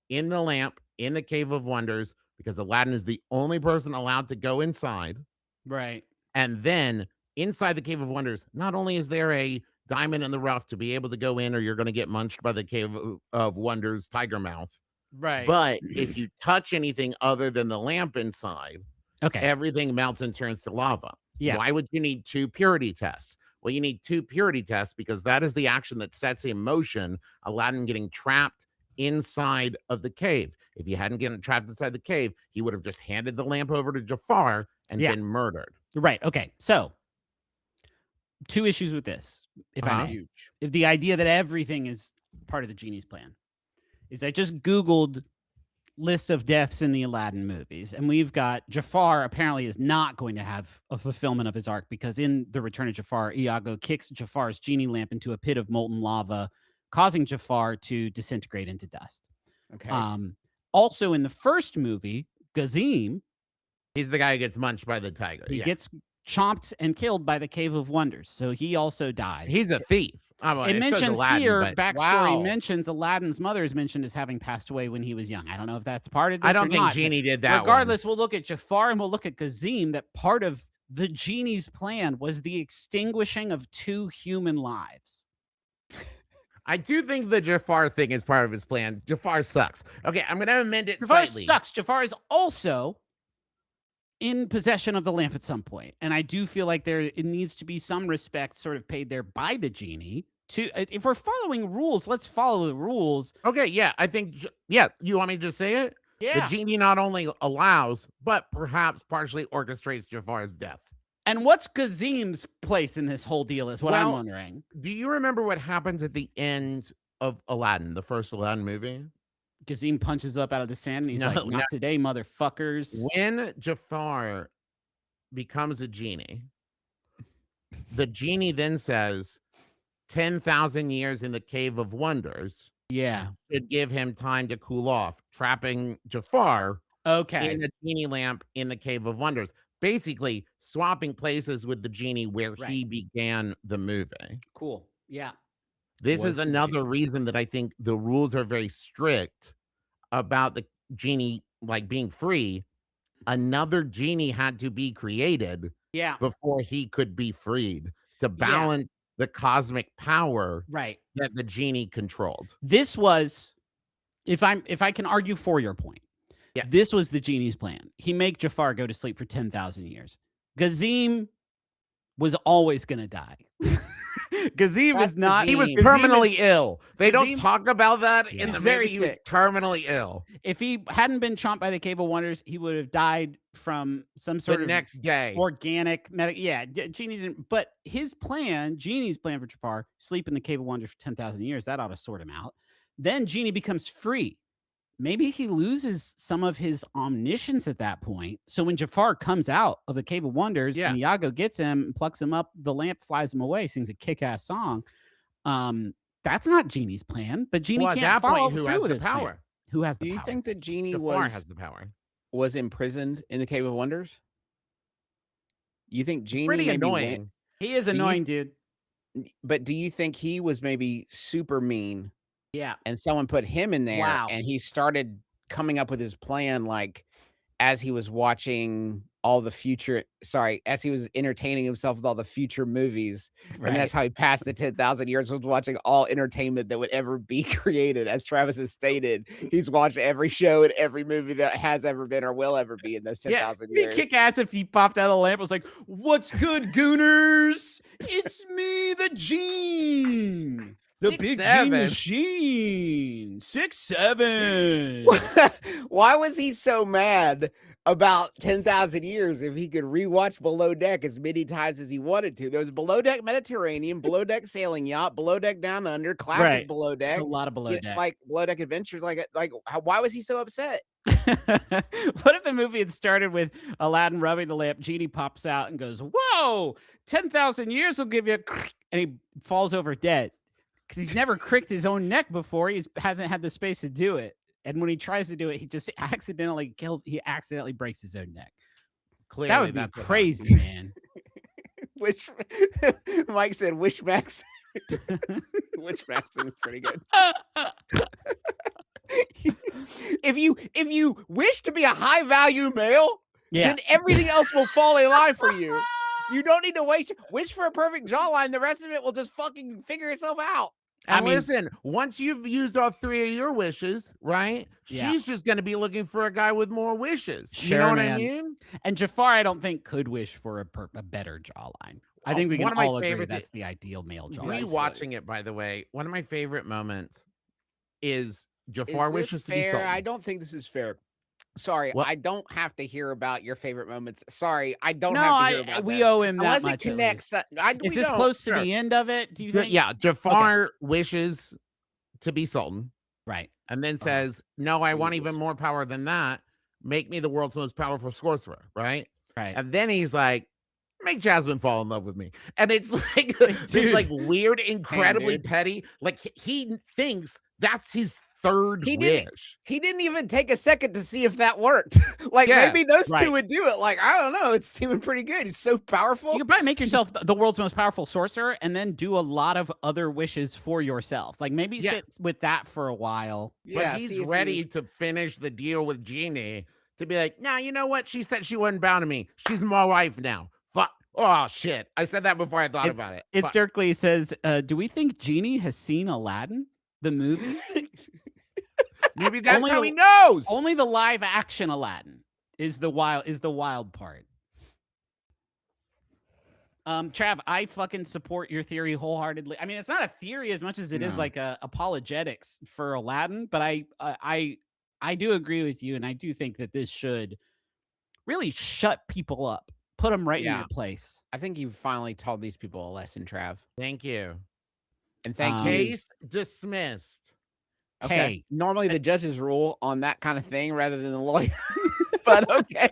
in the lamp in the Cave of Wonders because Aladdin is the only person allowed to go inside. Right. And then inside the Cave of Wonders, not only is there a diamond in the rough to be able to go in, or you're going to get munched by the Cave of Wonders tiger mouth, Right. but if you touch anything other than the lamp inside, Okay. everything melts and turns to lava. Yeah. Why would you need 2 purity tests? Well, you need 2 purity tests because that is the action that sets in motion Aladdin getting trapped inside of the cave. If you hadn't gotten trapped inside the cave, he would have just handed the lamp over to Jafar and Yeah. been murdered. Right. Okay. So, 2 issues with this, if I may. Huge. If the idea that everything is part of the genie's plan is I just Googled list of deaths in the Aladdin movies, and we've got Jafar apparently is not going to have a fulfillment of his arc because in The Return of Jafar, Iago kicks Jafar's genie lamp into a pit of molten lava, causing Jafar to disintegrate into dust. Okay. Also in the first movie, Gazim, He's the guy who gets munched by the tiger. he Yeah. gets chomped and killed by the Cave of Wonders, so he also dies. He's a thief. It mentions Aladdin, here, but backstory Wow. mentions Aladdin's mother is mentioned as having passed away when he was young. I don't know if that's part of this I don't or think not, but Genie did that. regardless, we'll look at Jafar and we'll look at Gazim, that part of the genie's plan was the extinguishing of 2 human lives. I do think the Jafar thing is part of his plan. Jafar sucks. Okay, I'm going to amend it Jafar slightly. sucks. Jafar is also in possession of the lamp at some point, and I do feel like it needs to be some respect sort of paid there by the genie. If we're following rules, let's follow the rules. Okay, yeah, I think, yeah, you want me to just say it? Yeah. The genie not only allows, but perhaps partially orchestrates Jafar's death. And what's Gazim's place in this whole deal is what I'm wondering. Do you remember what happens at the end of Aladdin, the first Aladdin movie? Gazim punches up out of the sand and he's No, like, not today, motherfuckers. When Jafar becomes a genie, the genie then says 10,000 years in the Cave of Wonders Yeah. should give him time to cool off, trapping Jafar Okay. in a genie lamp in the Cave of Wonders. Basically, swapping places with the genie where he began the movie. Cool. Yeah. This is another reason that I think the rules are very strict about the genie like being free. Another genie had to be created Yeah. before he could be freed to balance the cosmic power Right. that the genie controlled. This was, if I can argue for your point, Yes. this was the genie's plan. He make Jafar go to sleep for 10,000 years. Gazim was always going to die. Gazim is not. He was Gazim terminally is- ill. They don't Gazim- talk about that in He's the very movie. He was sick. terminally ill. If he hadn't been chomped by the Cave of Wonders, he would have died from some sort The of next day. organic Genie didn't. But his plan, Genie's plan for Jafar, sleep in the Cave of Wonders for 10,000 years. That ought to sort him out. Then Genie becomes free. Maybe he loses some of his omniscience at that point. So when Jafar comes out of the Cave of Wonders and Iago gets him and plucks him up, the lamp flies him away, sings a kick-ass song. That's not Genie's plan, but Genie can't follow through with his power. plan. Who has the Do you power? think that Genie Jafar has the power. was imprisoned in the Cave of Wonders? You think Genie Pretty maybe annoying. He is Do you- annoying, dude. but do you think he was maybe super mean Yeah. and someone put him in there Wow. and he started coming up with his plan like as he was watching all the future. Sorry, as he was entertaining himself with all the future movies, and that's how he passed the 10,000 years, was watching all entertainment that would ever be created. As Travis has stated, he's watched every show and every movie that has ever been or will ever be in those 10,000 It'd be years. kick ass if he popped out of the lamp. Was like, "What's good, Gooners? It's me, the Gene, the 6'7". big Gene machine, 6'7". Why was he so mad about 10,000 years if he could rewatch Below Deck as many times as he wanted to? There was Below Deck Mediterranean, Below Deck Sailing Yacht, Below Deck Down Under, classic Right. Below Deck, A lot of Below Deck. like Below Deck Adventures. Why was he so upset? What if the movie had started with Aladdin rubbing the lamp, Genie pops out and goes, "Whoa, 10,000 years will give you a," and he falls over dead because he's never cricked his own neck before. He hasn't had the space to do it. And when he tries to do it, he just accidentally breaks his own neck. Clearly, That would be that's what crazy, man. Which Mike said, "Wish Max." Wish Maxon is pretty good. If you wish to be a high value male, then everything else will fall in line for you. You don't need to wish for a perfect jawline. The rest of it will just fucking figure itself out. And listen, once you've used all 3 of your wishes, right? Yeah. She's just going to be looking for a guy with more wishes. Sure, you know what man. I mean? And Jafar, I don't think could wish for a better jawline. I think we One can of my all agree favorite that's the ideal male jawline. Rewatching it, by the way, one of my favorite moments is Jafar Is this wishes to be fair? sultan. I don't think this is fair. Sorry, What? I don't have to hear about your favorite moments. Sorry, I don't No, have to hear about we that. owe him that Unless much. it connects. Is this close to the end of it? Do you think? Yeah, Jafar wishes to be sultan, Right. and then says, "No, I want even more power than that. Make me the world's most powerful sorcerer." Right? Right. And then he's like, "Make Jasmine fall in love with me," and it's like this like weird, incredibly petty. Like he thinks that's his third wish. He didn't even take a second to see if that worked. Maybe those two would do it. I don't know. It's seeming pretty good. He's so powerful. You could probably make yourself the world's most powerful sorcerer and then do a lot of other wishes for yourself. Like maybe sit with that for a while. But he's ready to finish the deal with Genie to be like, "Nah, you know what? She said she wasn't bound to me. She's my wife now. Fuck. Oh, shit. I said that before I thought about it." It's Dirkley says, do we think Genie has seen Aladdin, the movie? Maybe that's how he knows. Only the live action Aladdin is the wild part. Trav, I fucking support your theory wholeheartedly. I mean, it's not a theory as much as it is like a apologetics for Aladdin, but I do agree with you, and I do think that this should really shut people up, put them right in your place. I think you finally taught these people a lesson, Trav. Thank you. And thank you. Case dismissed. Okay. Hey. Normally the judges rule on that kind of thing rather than the lawyer. But okay.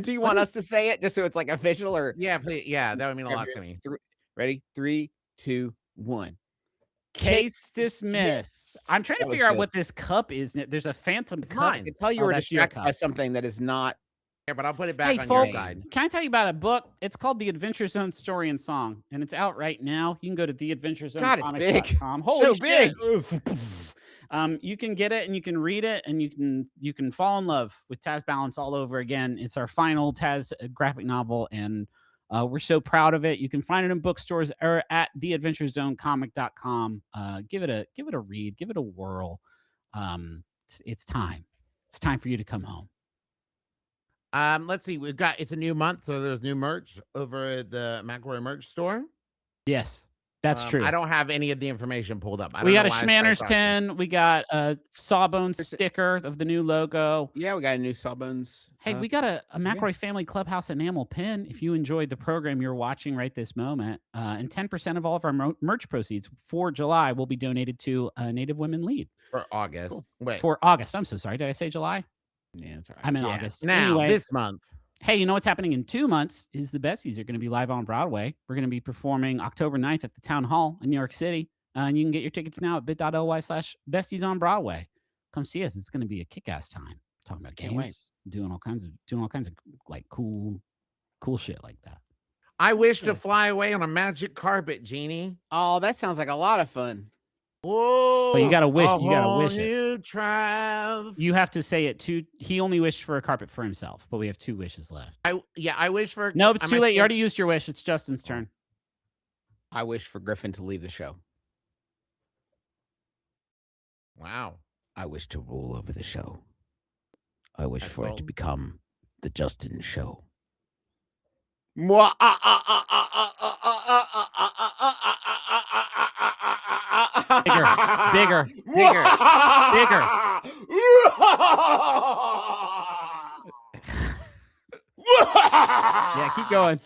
Do you want us to say it just so it's like official or? Yeah, please. Yeah, that would mean a lot to me. Ready? 3, 2, 1. Case dismissed. I'm trying to figure out what this cup is. There's a phantom cup. I can tell you were distracted by something that is not. Yeah, but I'll put it back on folks, your side. Can I tell you about a book? It's called The Adventure Zone Story and Song, and it's out right now. You can go to theadventurezone.com. God, it's big. Holy so shit. big. You can get it and you can read it and you can fall in love with Taz Balance all over again. It's our final Taz graphic novel, and we're so proud of it. You can find it in bookstores or at theadventurezonecomic.com. Give it a read, give it a whirl. It's time. It's time for you to come home. Let's see. It's a new month, so there's new merch over at the McElroy merch store. Yes, that's true. I don't have any of the information pulled up. We got a Schmanners pin. We got a Sawbones sticker of the new logo. Yeah, we got a new Sawbones. Hey, we got a McElroy Family Clubhouse enamel pin. If you enjoyed the program you're watching right this moment, and 10% of all of our merch proceeds for July will be donated to Native Women Lead. For August. Cool. Wait. For August. I'm so sorry. Did I say July? Yeah, that's all right. I'm in August. Now, anyway, this month. Hey, you know what's happening in 2 months is the Besties are going to be live on Broadway. We're going to be performing October 9th at the Town Hall in New York City. And you can get your tickets now at bit.ly/Besties on Broadway. Come see us. It's going to be a kick-ass time. Talking about games, doing all kinds of like cool shit like that. I wish to fly away on a magic carpet, Genie. Oh, that sounds like a lot of fun. Whoa! you gotta wish. A You gotta whole wish it. new Trav. You have to say it too. He only wished for a carpet for himself, but we have 2 wishes left. I wish for. Nope, it's am too I late. You still- already used your wish. It's Justin's turn. I wish for Griffin to leave the show. Wow. I wish to rule over the show. I wish That's for it to all. become the Justin Show. Bigger. Yeah, keep going.